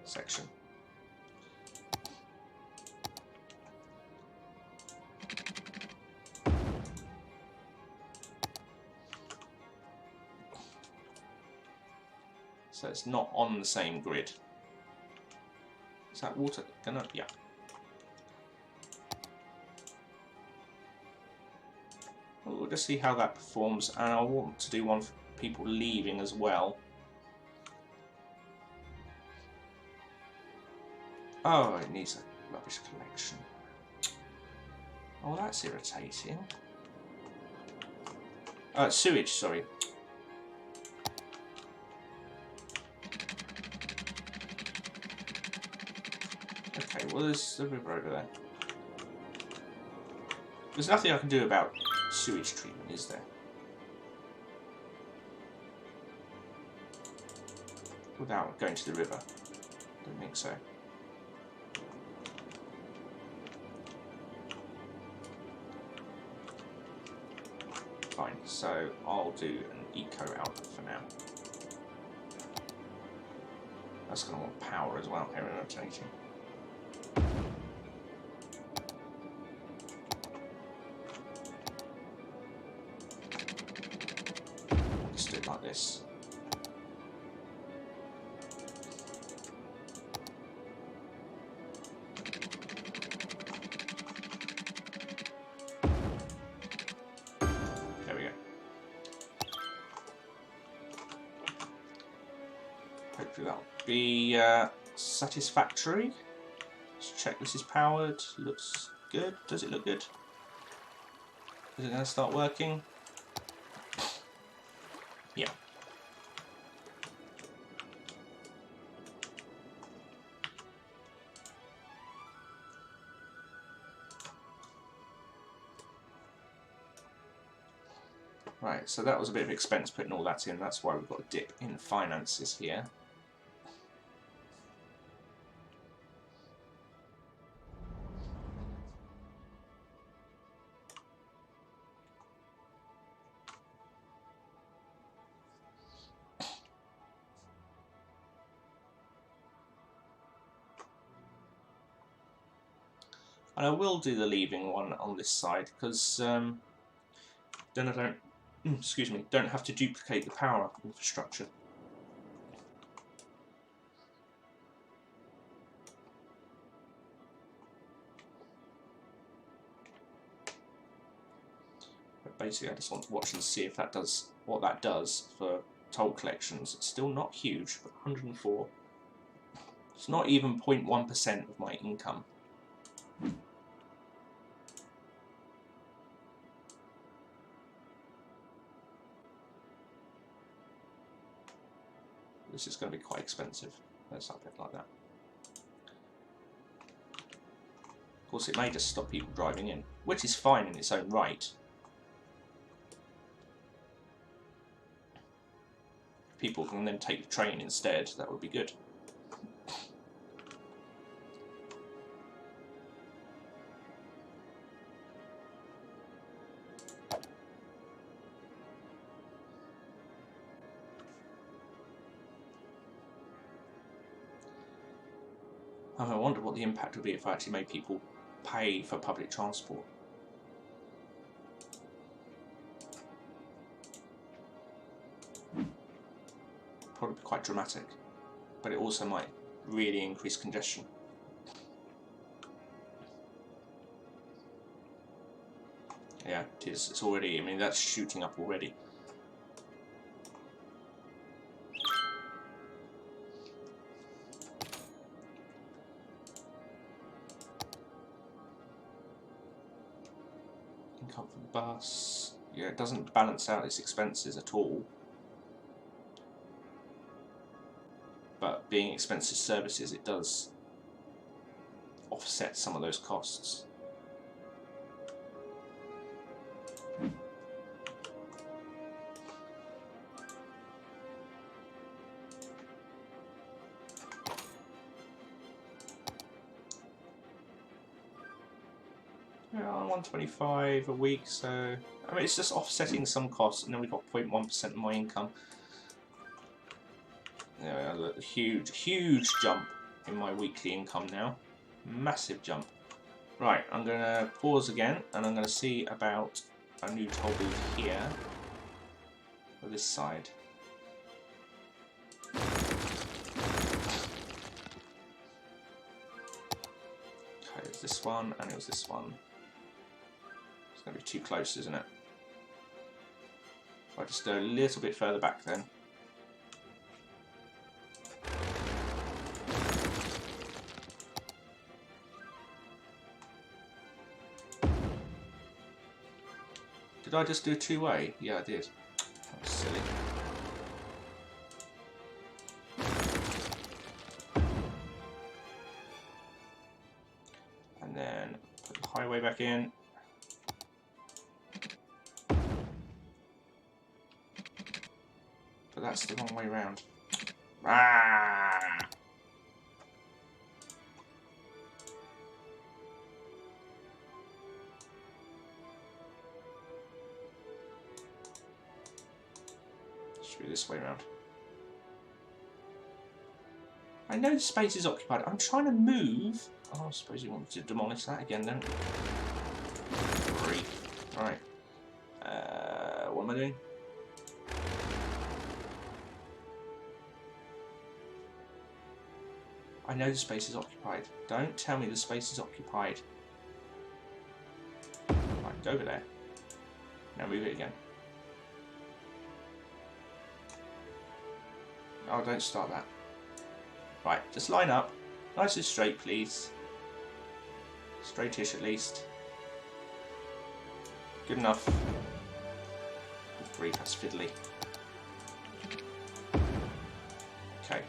section. So it's not on the same grid. Is that water gonna? Yeah. We'll just see how that performs, and I want to do one for people leaving as well. Oh, it needs a rubbish collection. Oh, that's irritating. Sewage, sorry. Okay, well there's the river over there. There's nothing I can do about sewage treatment, is there? Without going to the river. Don't think so. Fine, so I'll do an eco output for now. That's going to want power as well, air rotating. Just do it like this. There we go. Hopefully that'll be satisfactory. Let's check this is powered. Looks good. Does it look good? Is it going to start working? Yeah. Right, so that was a bit of expense putting all that in. That's why we've got a dip in finances here. And I will do the leaving one on this side because then I don't, excuse me, don't have to duplicate the power infrastructure. But basically, I just want to watch and see if that does what that does for toll collections. It's still not huge, but 104. It's not even 0.1% of my income. This is going to be quite expensive. Let's have it like that. Of course, it may just stop people driving in, which is fine in its own right. If people can then take the train instead, that would be good. I wonder what the impact would be if I actually made people pay for public transport. Probably quite dramatic, but it also might really increase congestion. Yeah, it is. It's already, I mean, that's shooting up already. Income from bus. Yeah, it doesn't balance out its expenses at all. being expensive services, it does offset some of those costs. Yeah, 125 a week, so I mean it's just offsetting some costs, and then we've got 0.1% of my income. Yeah, a huge jump in my weekly income now. Massive jump. Right, I'm going to pause again, and I'm going to see about a new toll booth here. For this side. Okay, it's this one, and it was this one. It's going to be too close, isn't it? If I just go a little bit further back then. Did I just do a two-way? Yeah, I did. That was silly. And then put the highway back in. But that's the wrong way round. Ah! Should be this way round. I know the space is occupied. I'm trying to move. Oh, I suppose you want to demolish that again, don't you? Grief. Right. What am I doing? I know the space is occupied. Don't tell me the space is occupied. Right, go over there. Now move it again. Oh, don't start that. Right, just line up. Nice and straight, please. Straightish at least. Good enough. Good grief, that's fiddly. Okay.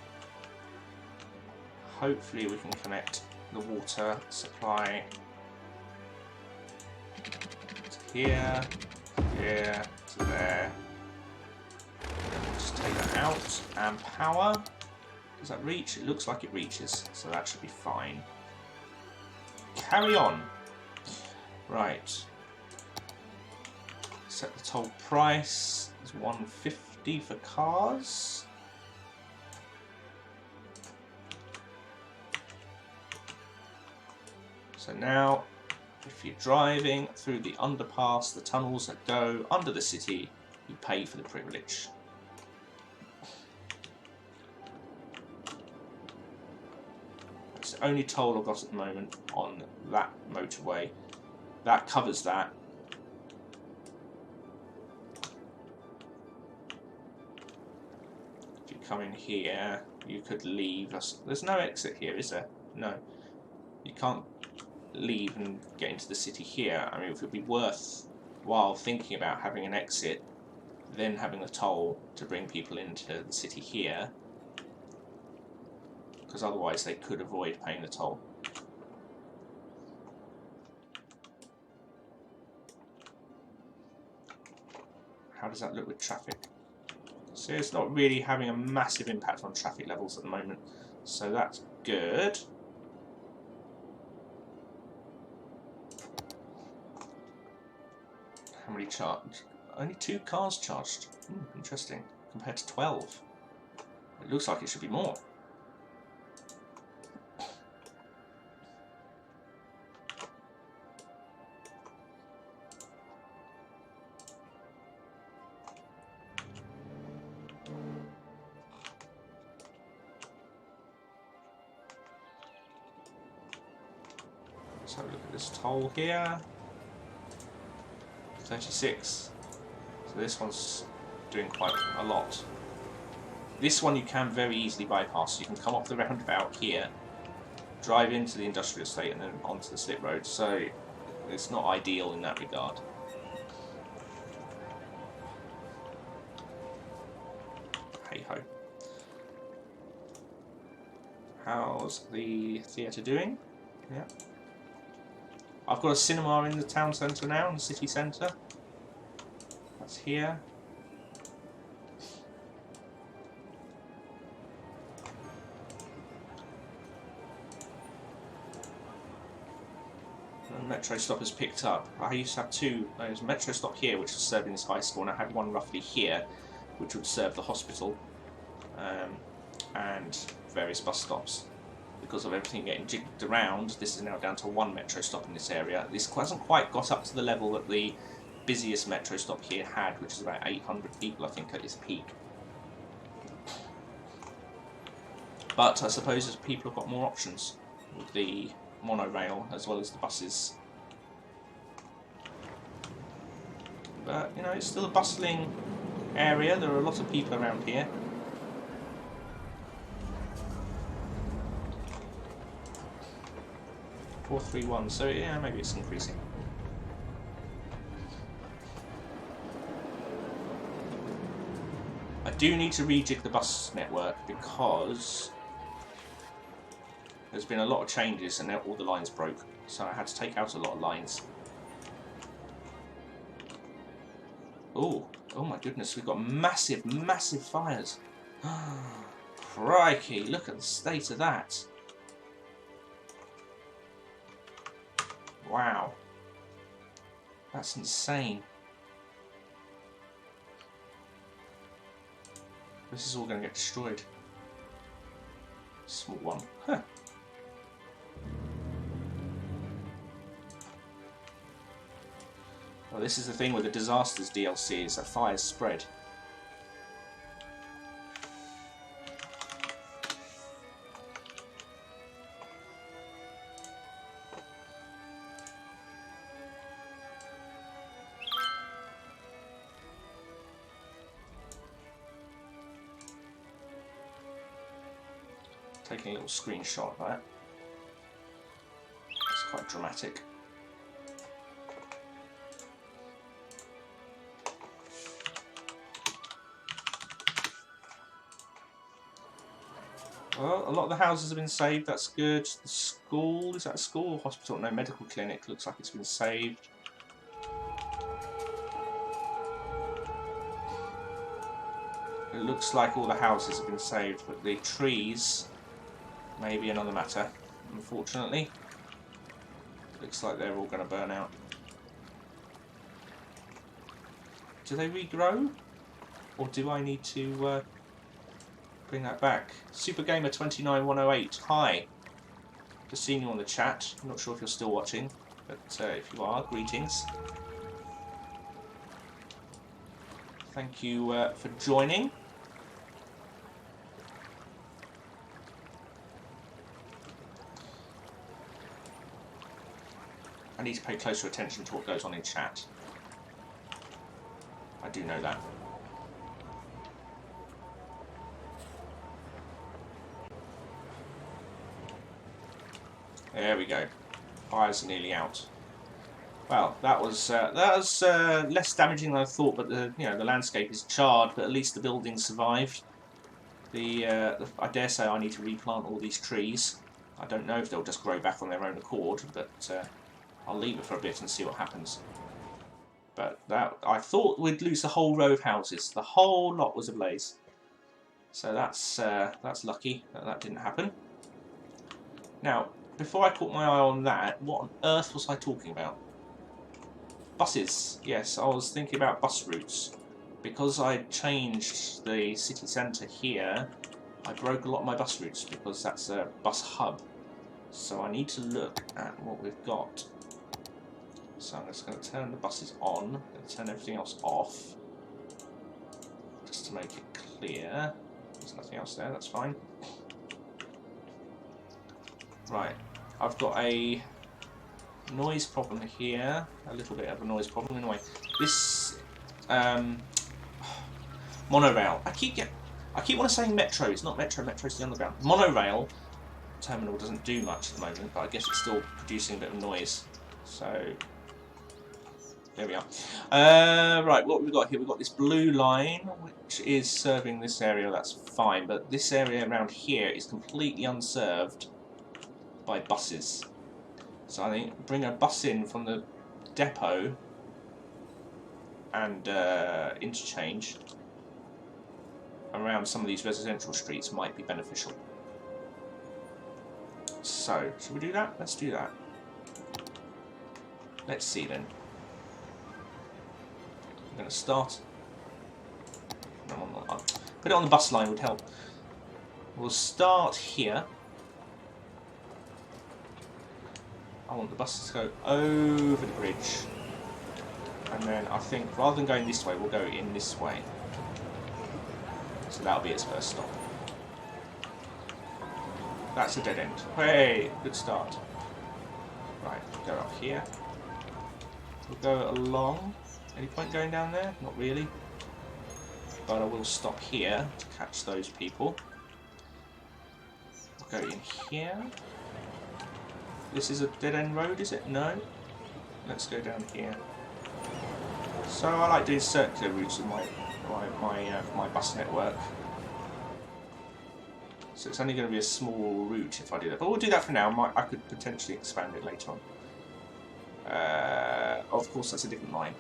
Hopefully we can connect the water supply to here, here, to there. And then we'll just take that out. And power. Does that reach? It looks like it reaches, so that should be fine. Carry on. Right. Set the toll price as $1.50 for cars. So now, if you're driving through the underpass, the tunnels that go under the city, you pay for the privilege. It's the only toll I've got at the moment on that motorway. That covers that. If you come in here, you could leave. There's no exit here, is there? No. You can't leave and get into the city here. I mean, it would be worthwhile thinking about having an exit, then having a toll to bring people into the city here. Because otherwise they could avoid paying the toll. How does that look with traffic? So it's not really having a massive impact on traffic levels at the moment. So that's good. How many charged? Only 2 cars charged. Interesting. Compared to 12. It looks like it should be more. Let's have a look at this toll here. 36. So this one's doing quite a lot. This one you can very easily bypass. You can come off the roundabout here, drive into the industrial estate and then onto the slip road. So it's not ideal in that regard. Hey ho. How's the theatre doing? Yeah. I've got a cinema in the town centre now, in the city centre. That's here. The metro stop has picked up. I used to have two. There's a metro stop here, which was serving this high school, and I had one roughly here, which would serve the hospital, and various bus stops. Because of everything getting jigged around, this is now down to one metro stop in this area. This hasn't quite got up to the level that the busiest metro stop here had, which is about 800 people, I think, at its peak. But I suppose as people have got more options with the monorail as well as the buses. But, you know, it's still a bustling area. There are a lot of people around here. .431, so yeah, maybe it's increasing. I do need to rejig the bus network because there's been a lot of changes and now all the lines broke, so I had to take out a lot of lines. Oh my goodness, we've got massive, massive fires. Crikey, look at the state of that. Wow. That's insane. This is all going to get destroyed. Small one. Huh. Well, this is the thing with the Disasters DLC, is that fires spread. Taking a little screenshot of that. It's quite dramatic. Well, a lot of the houses have been saved, that's good. The school, is that a school or hospital? No, medical clinic, looks like it's been saved. It looks like all the houses have been saved, but the trees may be another matter, unfortunately. Looks like they're all going to burn out. Do they regrow? Or do I need to bring that back? SuperGamer29108, hi. Just seen you on the chat. I'm not sure if you're still watching, but if you are, greetings. Thank you for joining. I need to pay closer attention to what goes on in chat. I do know that. There we go. Fires are nearly out. Well, that was less damaging than I thought, but the landscape is charred, but at least the building survived. I dare say I need to replant all these trees. I don't know if they'll just grow back on their own accord, but I'll leave it for a bit and see what happens. But I thought we'd lose the whole row of houses. The whole lot was ablaze. So that's lucky that that didn't happen. Now, before I caught my eye on that, what on earth was I talking about? Buses. Yes, I was thinking about bus routes. Because I changed the city centre here, I broke a lot of my bus routes because that's a bus hub. So I need to look at what we've got. So I'm just going to turn the buses on, going to turn everything else off, just to make it clear. There's nothing else there, that's fine. Right, I've got a noise problem here, a little bit of a noise problem. Anyway, this monorail. I keep on saying metro. It's not metro. Metro's the underground. Monorail terminal doesn't do much at the moment, but I guess it's still producing a bit of noise. So There we are. Right, what have we got here? We've got this blue line, which is serving this area. That's fine, but this area around here is completely unserved by buses. So I think bring a bus in from the depot and interchange around some of these residential streets might be beneficial. So, should we do that? Let's do that. Let's see then. I'm going to start. No, put it on the bus line would help. We'll start here. I want the buses to go over the bridge. And then I think rather than going this way, we'll go in this way. So that'll be its first stop. That's a dead end. Hey, good start. Right, go up here. We'll go along. Any point going down there? Not really. But I will stop here to catch those people. We'll go in here. This is a dead end road, is it? No. Let's go down here. So I like doing circular routes with my bus network. So it's only going to be a small route if I do that. But we'll do that for now. I could potentially expand it later on. Of course, that's a different line.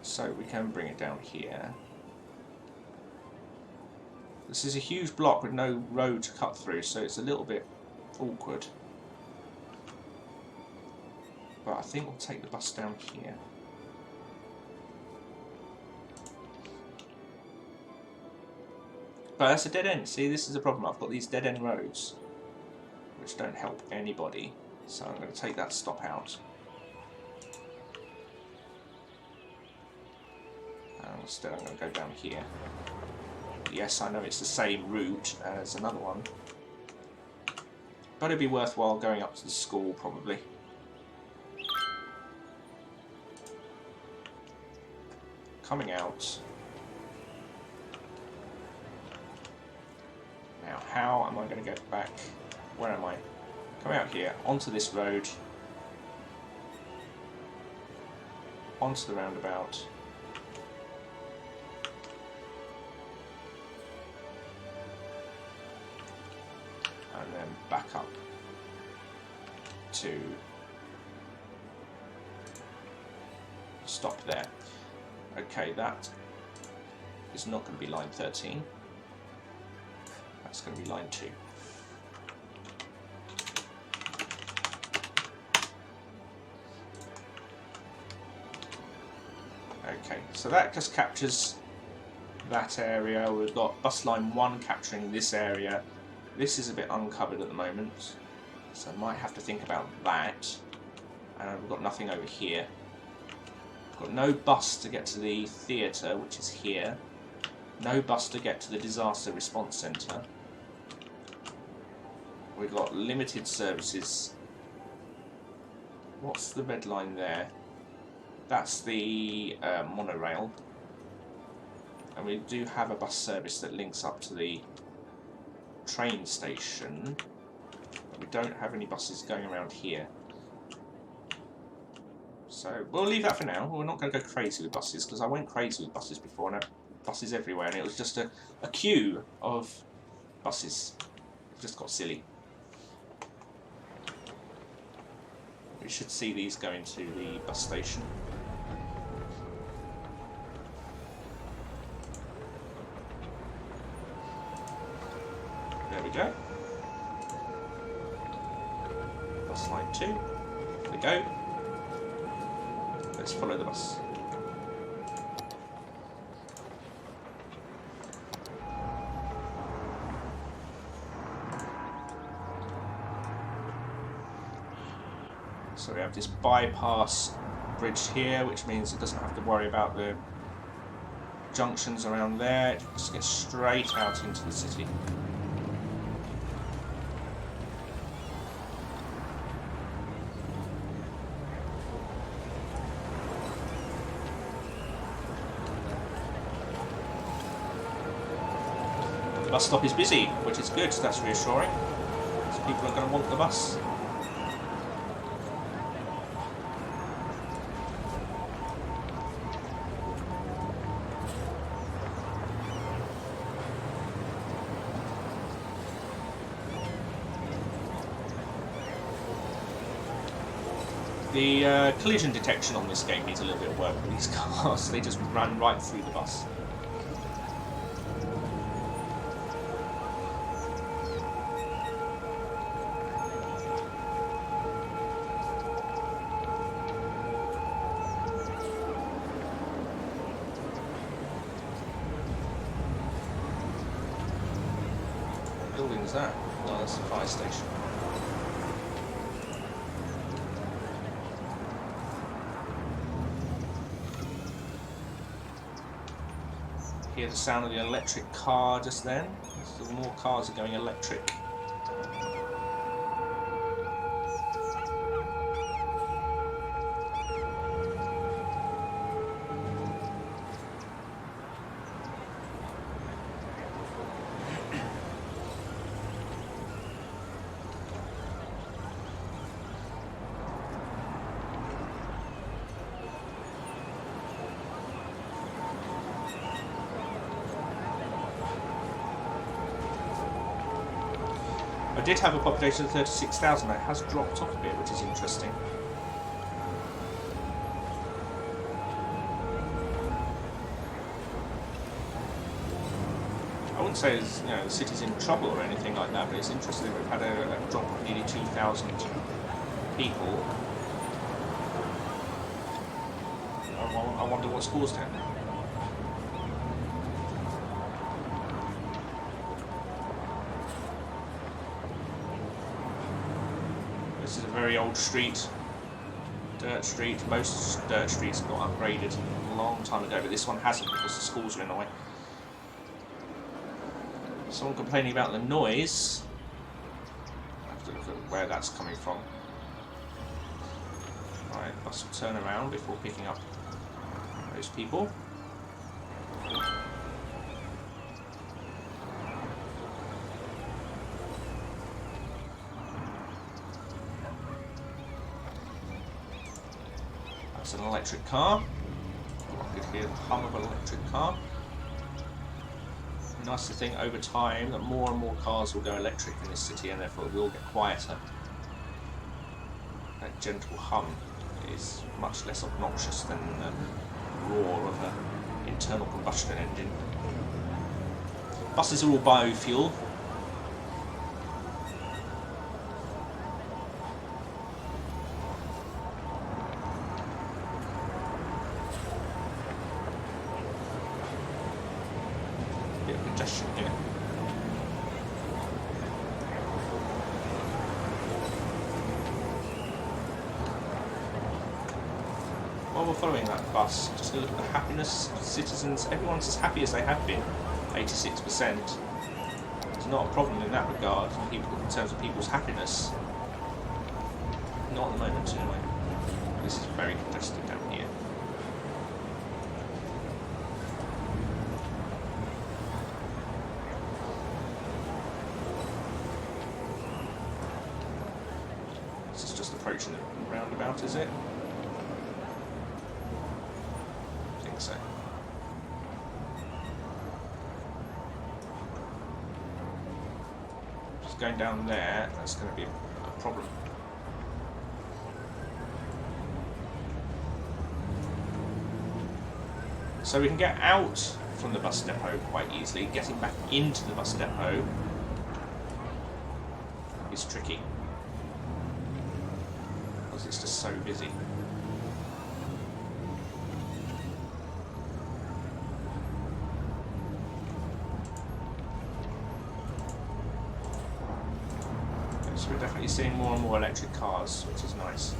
So we can bring it down here. This is a huge block with no road to cut through, so it's a little bit awkward. But I think we'll take the bus down here. But that's a dead end. See, this is a problem. I've got these dead end roads, which don't help anybody. So I'm going to take that stop out. And instead I'm going to go down here. Yes, I know it's the same route as another one. But it'd be worthwhile going up to the school, probably. Coming out. Now, how am I going to get back? Where am I? Coming out here, onto this road. Onto the roundabout. And then back up to stop there. Okay, that is not going to be line 13. That's going to be line 2. Okay, so that just captures that area. We've got bus line 1 capturing this area. This is a bit uncovered at the moment, so I might have to think about that. And we've got nothing over here. We've got no bus to get to the theatre, which is here. No bus to get to the disaster response centre. We've got limited services. What's the red line there? That's the monorail. And we do have a bus service that links up to the train station. But we don't have any buses going around here. So we'll leave that for now. We're not going to go crazy with buses, because I went crazy with buses before and I had buses everywhere and it was just a queue of buses. It just got silly. We should see these going to the bus station. There we go. Bus line 2. There we go. Let's follow the bus. So we have this bypass bridge here, which means it doesn't have to worry about the junctions around there. It just gets straight out into the city. The bus stop is busy, which is good, so that's reassuring. So people are going to want the bus. The collision detection on this game needs a little bit of work with these cars. They just run right through the bus. What building is that? No, that's the fire station. Hear the sound of the electric car just then. So more cars are going electric. I did have a population of 36,000. It has dropped off a bit, which is interesting. I wouldn't say it's, the city's in trouble or anything like that, but it's interesting. We've had a drop of nearly 2,000 people. I wonder what's caused it. This is a very old street, dirt street. Most dirt streets got upgraded a long time ago, but this one hasn't because the schools are in the way. Someone complaining about the noise. I have to look at where that's coming from. Right, bus will turn around before picking up those people. That's an electric car. I could hear the hum of an electric car. Nice to think over time that more and more cars will go electric in this city and therefore it will get quieter. That gentle hum is much less obnoxious than the roar of an internal combustion engine. Buses are all biofuel. Bit of congestion here. While we're following that bus, just look at the happiness of citizens. Everyone's as happy as they have been. 86%. There's not a problem in that regard in terms of people's happiness. Not at the moment, anyway. This is very congested down here. This is just approaching the roundabout, is it? I think so. Just going down there, that's going to be a problem. So we can get out from the bus depot quite easily. Getting back into the bus depot is tricky because it's just so busy. So we're definitely seeing more and more electric cars, which is nice.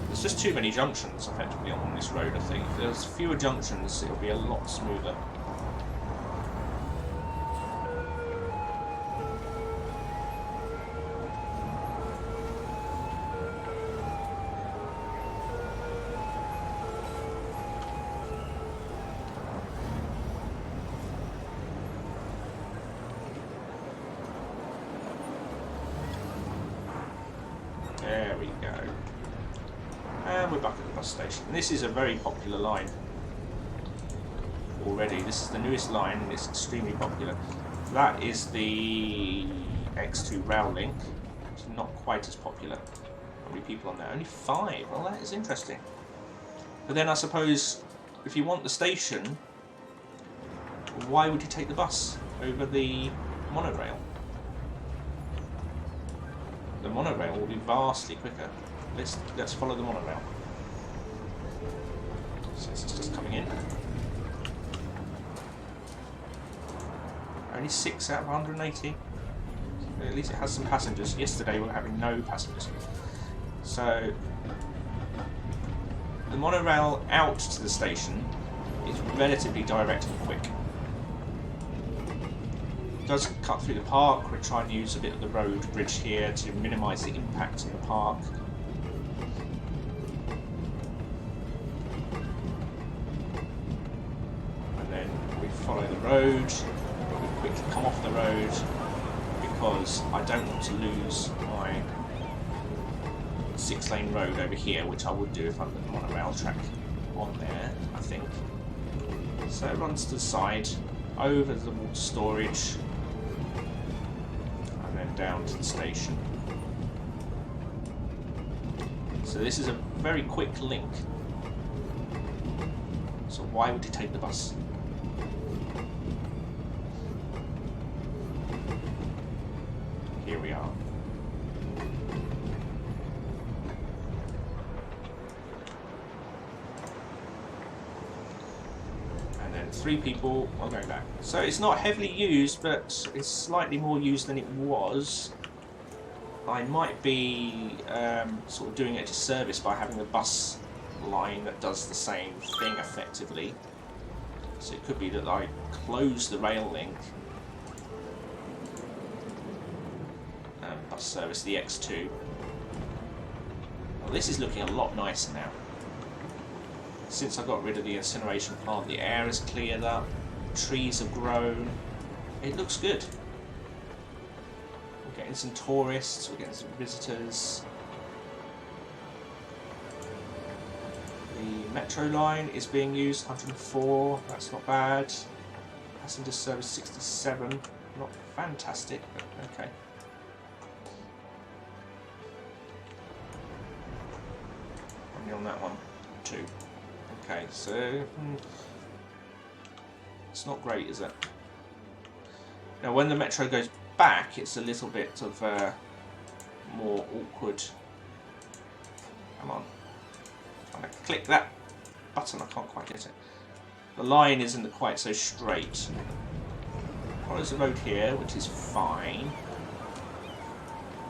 There's just too many junctions effectively on this road, I think. If there's fewer junctions, it'll be a lot smoother. There we go. And we're back at the bus station. And this is a very popular line already. This is the newest line and it's extremely popular. That is the X2 rail link. It's not quite as popular. How many people on there? Only 5. Well, that is interesting. But then I suppose if you want the station, why would you take the bus over the monorail? The monorail will be vastly quicker. Let's follow the monorail. So it's just coming in. Only 6 out of 180. At least it has some passengers. Yesterday we were having no passengers. So the monorail out to the station is relatively direct and quick. It does cut through the park. We're trying to use a bit of the road bridge here to minimise the impact on the park. And then we follow the road. We quickly come off the road because I don't want to lose my 6-lane road over here, which I would do if I put the monorail track on there, I think. So it runs to the side, over the water storage, and then down to the station. So this is a very quick link. So why would you take the bus? Here we are. And then 3 people are going back. So it's not heavily used, but it's slightly more used than it was. I might be sort of doing it a disservice by having a bus line that does the same thing effectively. So it could be that I close the rail link and bus service the X2. Well, this is looking a lot nicer now. Since I got rid of the incineration plant, the air has cleared up, trees have grown. It looks good. We're getting some tourists, we're getting some visitors. The metro line is being used, 104, that's not bad. Passenger service 67, not fantastic, but okay. How many on that one? 2. Okay, so it's not great, is it? Now, when the metro goes back, it's a little bit of more awkward. Come on, I'm trying to click that button. I can't quite get it. The line isn't quite so straight. Well, there's a road here, which is fine.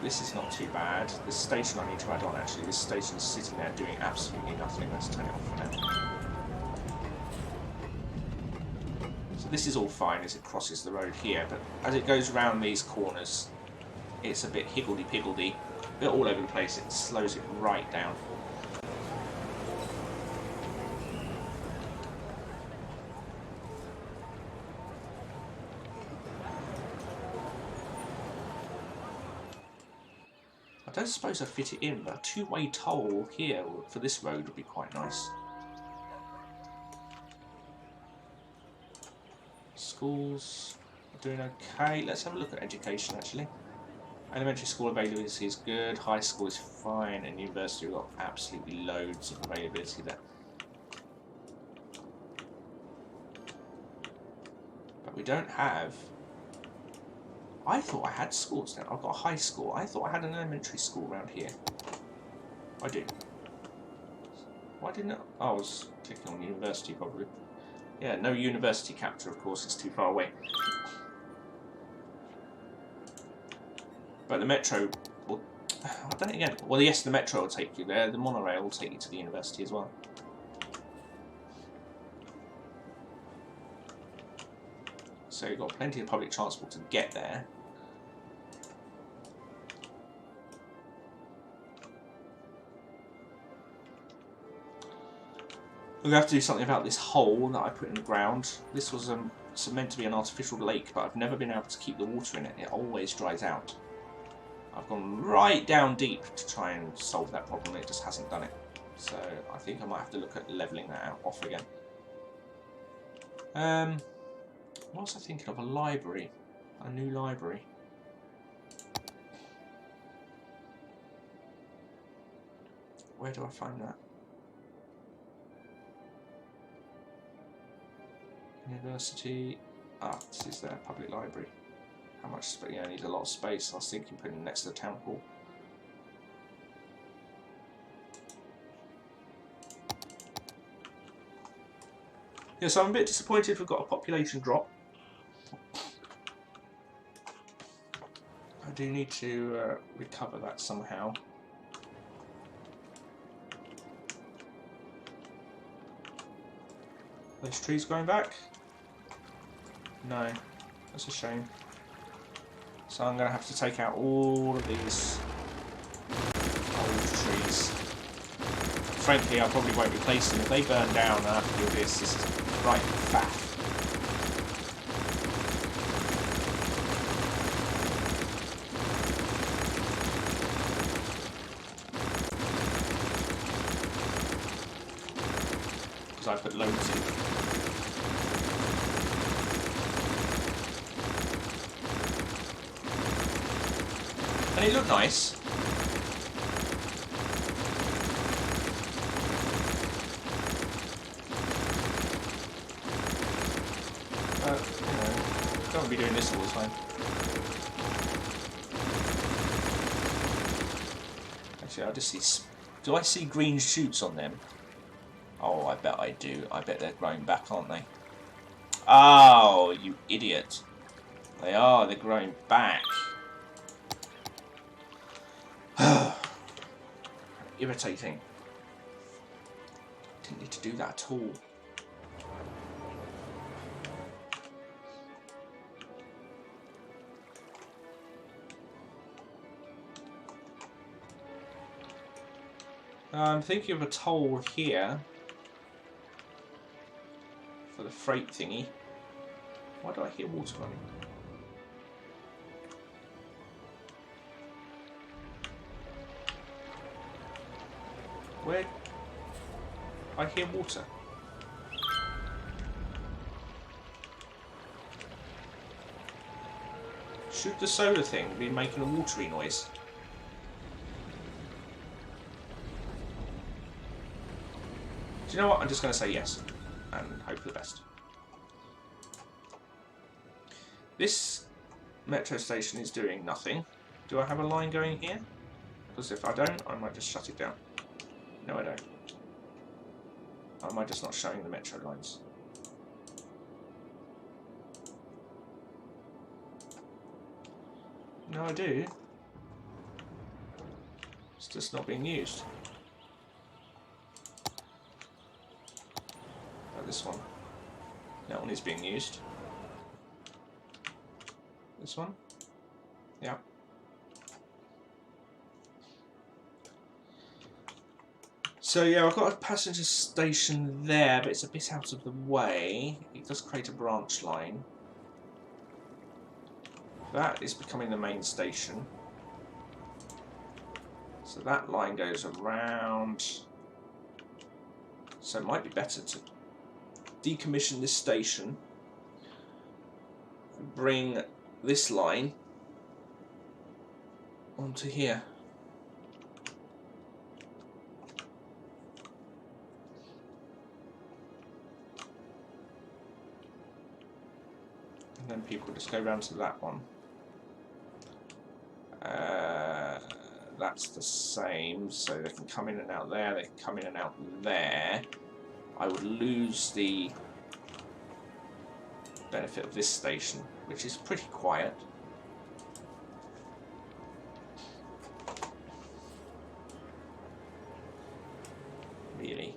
This is not too bad. This station I need to add on, actually. This station is sitting there doing absolutely nothing. Let's turn it off for now. So this is all fine as it crosses the road here, but as it goes around these corners, it's a bit higgledy-piggledy. A bit all over the place. It slows it right down. I don't suppose I'd fit it in, but a 2-way toll here for this road would be quite nice. Schools are doing okay. Let's have a look at education, actually. Elementary school availability is good, high school is fine, and university we've got absolutely loads of availability there. But we don't have... I thought I had schools now. I've got a high school. I thought I had an elementary school around here. I do. Why didn't I? Oh, I was clicking on university probably. Yeah, no university capture, of course. It's too far away. But the metro will... I've done it again. Well, yes, the metro will take you there. The monorail will take you to the university as well. So you've got plenty of public transport to get there. We're going to have to do something about this hole that I put in the ground. This was meant to be an artificial lake, but I've never been able to keep the water in it. It always dries out. I've gone right down deep to try and solve that problem. It just hasn't done it. So I think I might have to look at levelling that out off again. What was I thinking of? A library. A new library. Where do I find that? University. Ah, this is their public library. How much space? Yeah, needs a lot of space. I was thinking putting it next to the town hall. Yeah, so I'm a bit disappointed we've got a population drop. I do need to recover that somehow. Those trees going back? No, that's a shame. So I'm going to have to take out all of these old trees. Frankly, I probably won't replace them. If they burn down and I have to do this is right faff. Because I put loads in. And it looked nice. But, you know, don't be doing this all the time. Actually, I just see... Do I see green shoots on them? Oh, I bet I do. I bet they're growing back, aren't they? Oh, you idiot. They are. They're growing back. Irritating. Didn't need to do that at all. I'm thinking of a toll here for the freight thingy. Why do I hear water running? Where? I hear water. Should the solar thing be making a watery noise? Do you know what? I'm just going to say yes and hope for the best. This metro station is doing nothing. Do I have a line going here? Because if I don't, I might just shut it down. No, I don't. Or am I just not showing the metro lines? No, I do. It's just not being used. Oh, this one. That one is being used. This one? Yeah. So yeah, I've got a passenger station there, but it's a bit out of the way. It does create a branch line. That is becoming the main station. So that line goes around. So it might be better to decommission this station and bring this line onto here. And then people just go round to that one. That's the same, so they can come in and out there, they can come in and out there. I would lose the benefit of this station, which is pretty quiet. Really.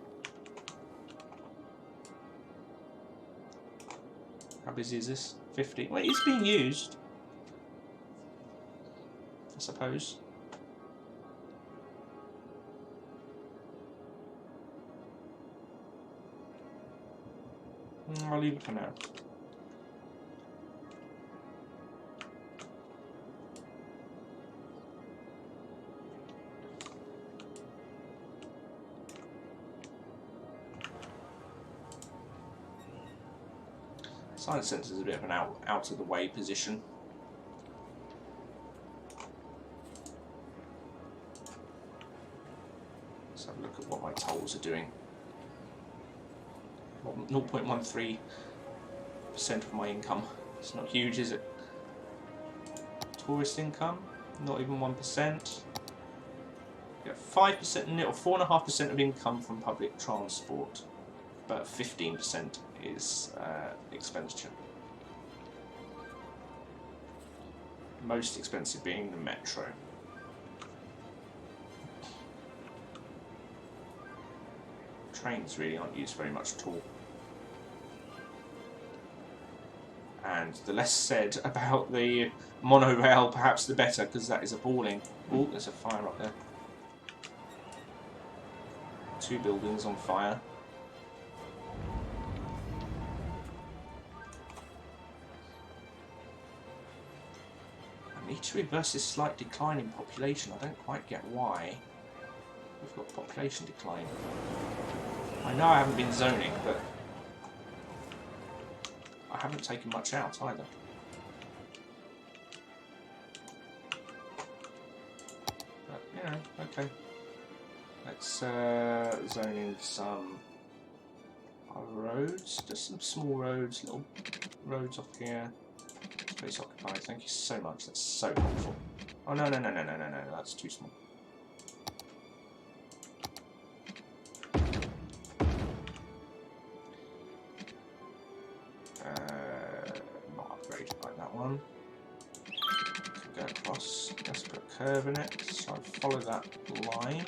How busy is this? 50. Well, it's being used, I suppose. I'll leave it for now. Science Centre is a bit of an out of the way position. Let's have a look at what my tolls are doing. 0.13% of my income. It's not huge, is it? Tourist income, not even 1%. Yeah, 5% or 4.5% of income from public transport, but 15% is expenditure. Most expensive being the metro. Trains really aren't used very much at all. And the less said about the monorail, perhaps the better, because that is appalling. Oh, there's a fire up there. 2 buildings on fire. I need to reverse this slight decline in population. I don't quite get why we've got population decline. I know I haven't been zoning, but I haven't taken much out either. But, you know, okay. Let's zone in some roads, just some small roads, little roads off here. Space occupied, thank you so much, that's so helpful. Oh no, that's too small. Not upgraded like that one. Can go across, let's put a curve in it, so I follow that line.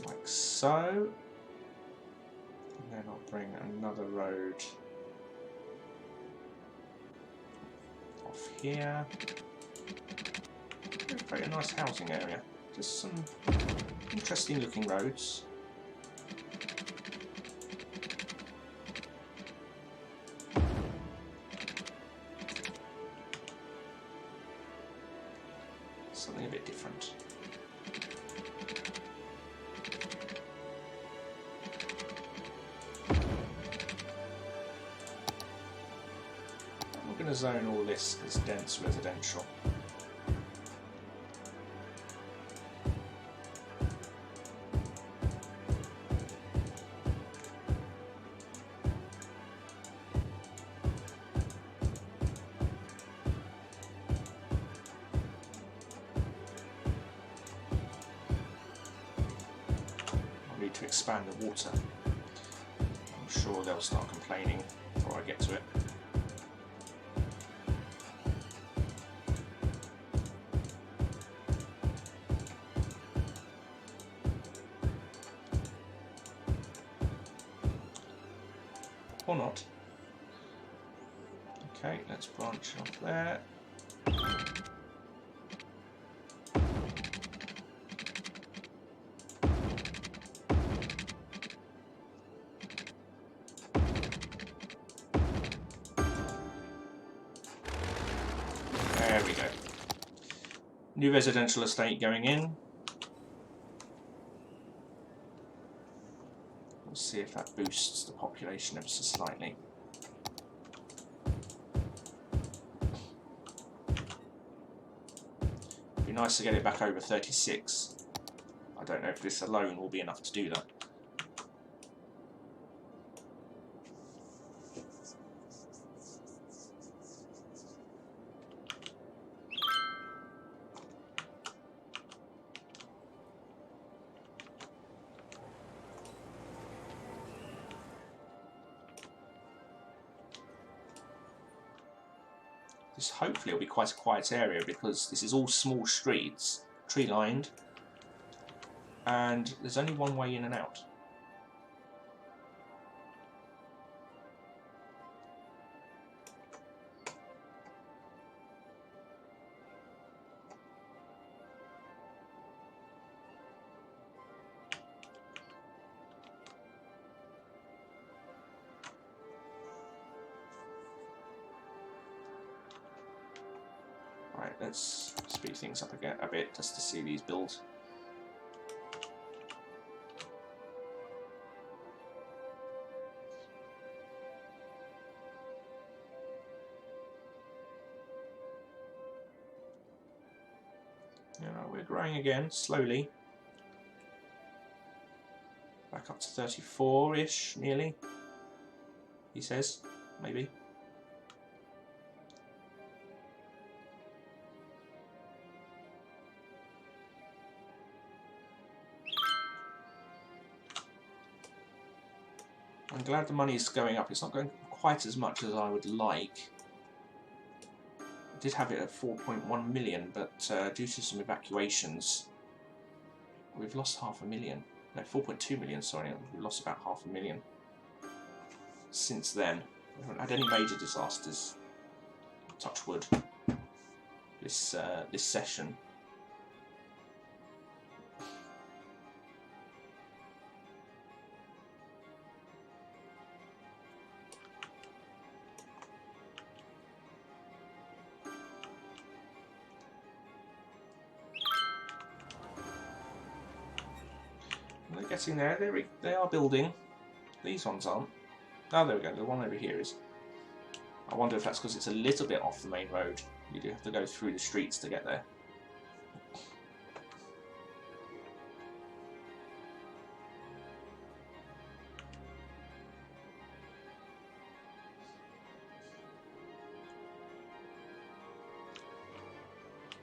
Like so. And then I'll bring another road off here. Create a nice housing area. Just some interesting looking roads. Something a bit different. I'm going to zone all this as dense residential. To expand the water. I'm sure they'll start complaining before I get to it. Or not. Okay, let's branch off there. There we go. New residential estate going in. We'll see if that boosts the population ever so slightly. It'd be nice to get it back over 36. I don't know if this alone will be enough to do that. This hopefully will be quite a quiet area because this is all small streets, tree lined, and there's only one way in and out. Right, let's speed things up again a bit just to see these build. You know, we're growing again, slowly. Back up to 34-ish, nearly. He says, maybe. I'm glad the money's going up. It's not going quite as much as I would like. I did have it at 4.1 million, but due to some evacuations, we've lost 500,000. No, 4.2 million, sorry. We've lost about 500,000 since then. We haven't had any major disasters, touch wood, this session. They're getting there. They are building. These ones aren't. Oh, there we go. The one over here is. I wonder if that's because it's a little bit off the main road. You do have to go through the streets to get there.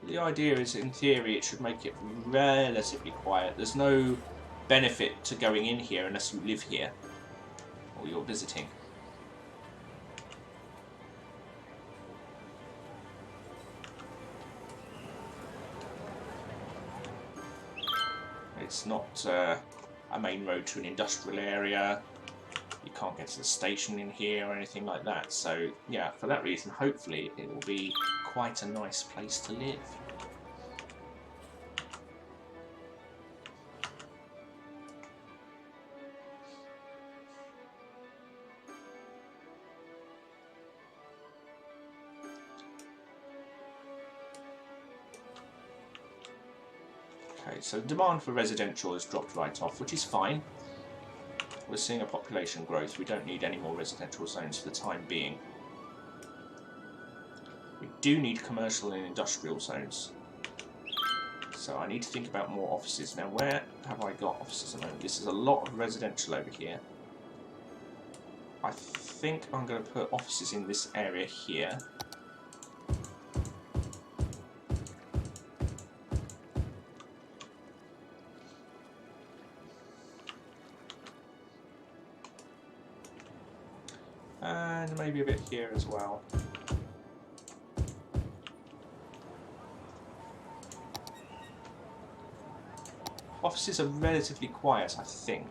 The idea is, in theory, it should make it relatively quiet. There's no benefit to going in here unless you live here or you're visiting. It's not a main road to an industrial area. You can't get to the station in here or anything like that. So yeah, for that reason, hopefully it will be quite a nice place to live. Okay, so demand for residential has dropped right off, which is fine. We're seeing a population growth. We don't need any more residential zones for the time being. We do need commercial and industrial zones. So I need to think about more offices. Now, where have I got offices at the moment? This is a lot of residential over here. I think I'm going to put offices in this area here. And maybe a bit here as well. Offices are relatively quiet, I think.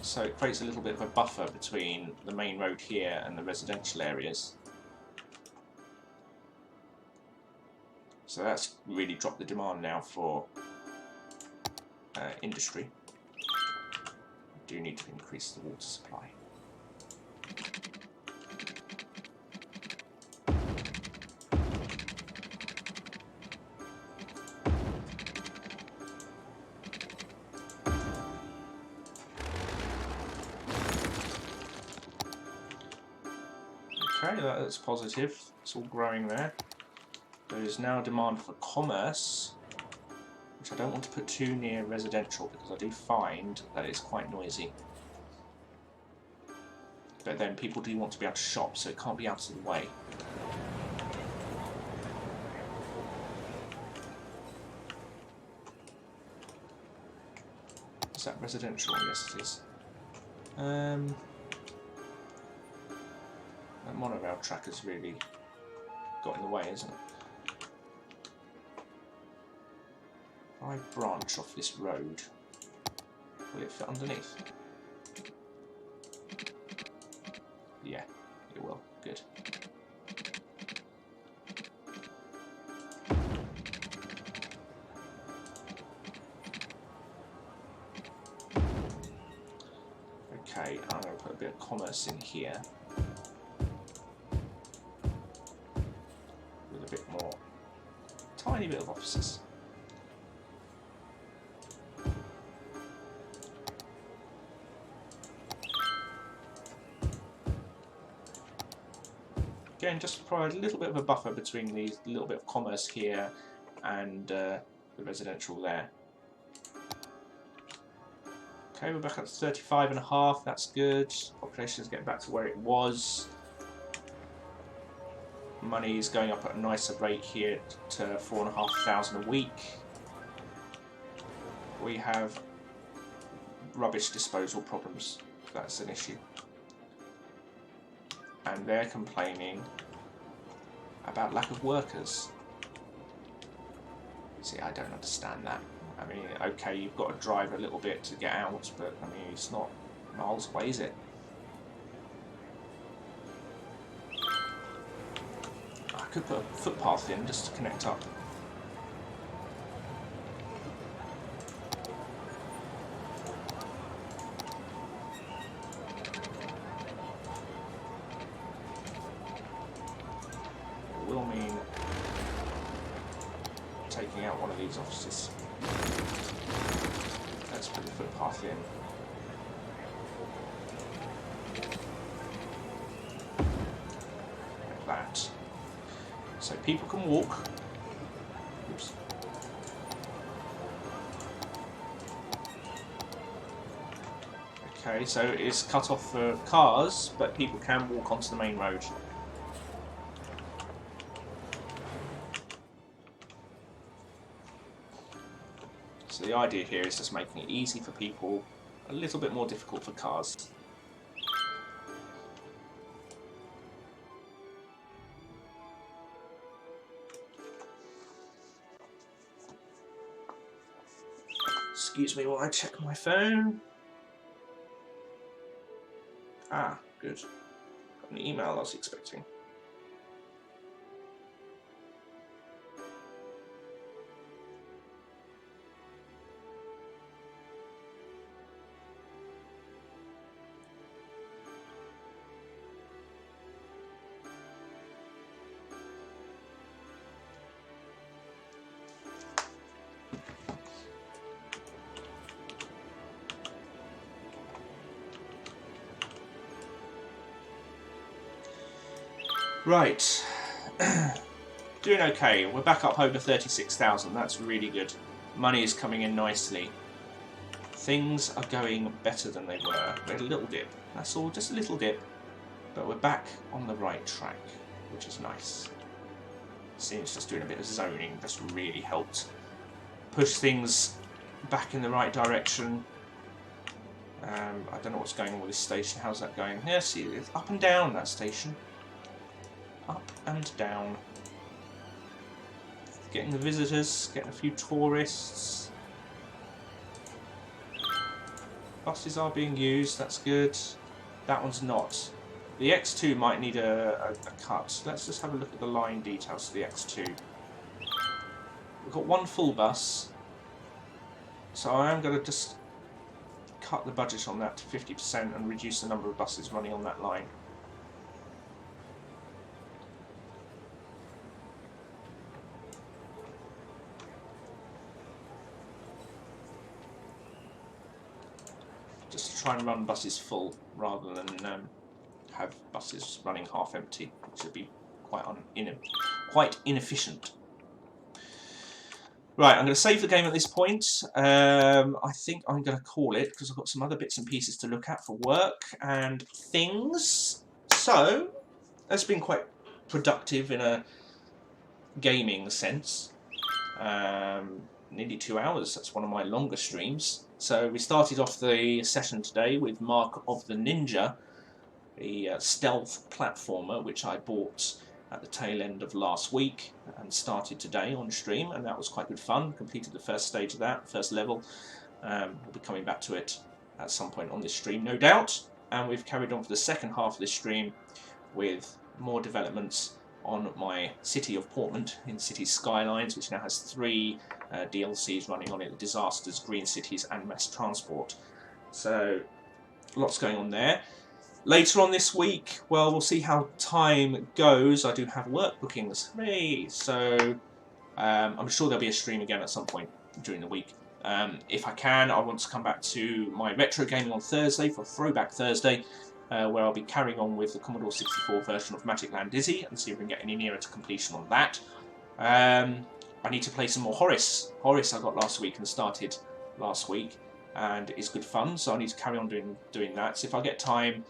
So it creates a little bit of a buffer between the main road here and the residential areas. So that's really dropped the demand now for industry. We do need to increase the water supply. Okay, that's positive. It's all growing there. There is now demand for commerce, which I don't want to put too near residential because I do find that it's quite noisy. But then people do want to be able to shop, so it can't be out of the way. Is that residential? Yes, it is. That monorail track has really got in the way, isn't it? If I branch off this road, will it fit underneath? Yeah, it will. Good. Okay, I'm going to put a bit of commerce in here. With a bit more, tiny bit of offices. Again, just to provide a little bit of a buffer between these, a little bit of commerce here and the residential there. Okay, we're back up to 35.5, that's good. Population is getting back to where it was. Money is going up at a nicer rate here to 4,500 a week. We have rubbish disposal problems, that's an issue. And they're complaining about lack of workers. See, I don't understand that. I mean, okay, you've got to drive a little bit to get out, but I mean, it's not miles away, is it? I could put a footpath in just to connect up. It will mean taking out one of these offices. Let's put the footpath in. Like that. So people can walk. Oops. Okay, so it's cut off for cars, but people can walk onto the main road. So the idea here is just making it easy for people, a little bit more difficult for cars. Excuse me while I check my phone. Ah, good. Got an email I was expecting. Right, doing okay. We're back up over 36,000. That's really good. Money is coming in nicely. Things are going better than they were. We had a little dip. That's all, just a little dip. But we're back on the right track, which is nice. Seems just doing a bit of zoning just really helped push things back in the right direction. I don't know what's going on with this station. How's that going? Yeah, see, it's up and down, that station. Up and down. Getting the visitors, getting a few tourists. Buses are being used, that's good. That one's not. The X2 might need a cut. Let's just have a look at the line details of the X2. We've got one full bus. So I am going to just cut the budget on that to 50% and reduce the number of buses running on that line. Just to try and run buses full rather than have buses running half empty, which would be quite inefficient. Right, I'm going to save the game at this point. I think I'm going to call it because I've got some other bits and pieces to look at for work and things. So, that's been quite productive in a gaming sense. Nearly 2 hours, that's one of my longer streams. So we started off the session today with Mark of the Ninja, the stealth platformer which I bought at the tail end of last week and started today on stream, and that was quite good fun. Completed the first stage of that, first level. We'll be coming back to it at some point on this stream, no doubt. And we've carried on for the second half of this stream with more developments on my City of Portland in City Skylines, which now has 3 DLCs running on it: Disasters, Green Cities and Mass Transport. So lots going on there. Later on this week, well, we'll see how time goes. I do have work bookings. Hooray! So I'm sure there'll be a stream again at some point during the week. If I can, I want to come back to my retro gaming on Thursday for Throwback Thursday, where I'll be carrying on with the Commodore 64 version of Magic Land Dizzy and see if we can get any nearer to completion on that. I need to play some more Horace. Horace I got last week and started last week, and it's good fun, so I need to carry on doing that. So if I get time,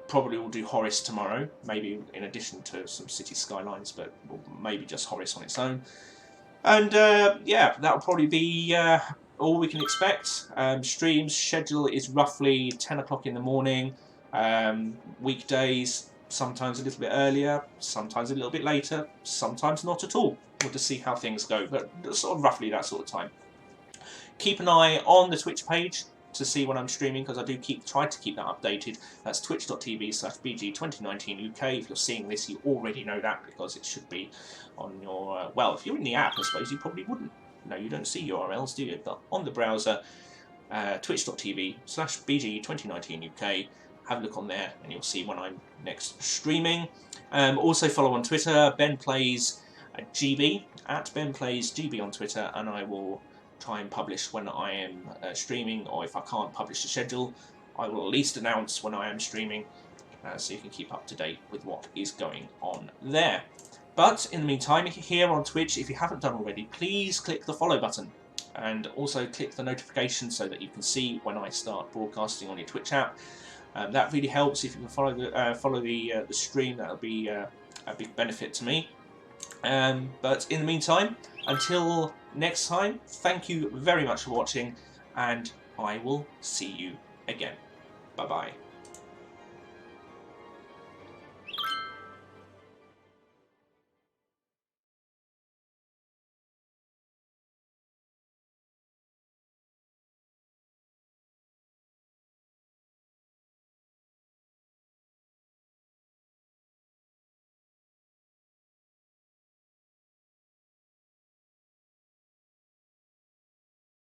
probably we'll do Horace tomorrow, maybe in addition to some City Skylines, but maybe just Horace on its own. And yeah, that'll probably be all we can expect. Streams schedule is roughly 10 o'clock in the morning. Weekdays, sometimes a little bit earlier, sometimes a little bit later, sometimes not at all. We'll just see how things go, but sort of roughly that sort of time. Keep an eye on the Twitch page to see when I'm streaming, because I do try to keep that updated. That's twitch.tv/BG2019UK. If you're seeing this, you already know that, because it should be on your... well, if you're in the app, I suppose you probably wouldn't. No, you don't see URLs, do you? But on the browser, twitch.tv/BG2019UK. Have a look on there, and you'll see when I'm next streaming. Also follow on Twitter, Ben Plays GB, at Ben Plays GB on Twitter, and I will try and publish when I am streaming, or if I can't publish the schedule, I will at least announce when I am streaming, so you can keep up to date with what is going on there. But in the meantime, here on Twitch, if you haven't done already, please click the follow button, and also click the notification so that you can see when I start broadcasting on your Twitch app. That really helps. If you can follow the stream, that'll be a big benefit to me. But in the meantime, until next time, thank you very much for watching, and I will see you again. Bye bye.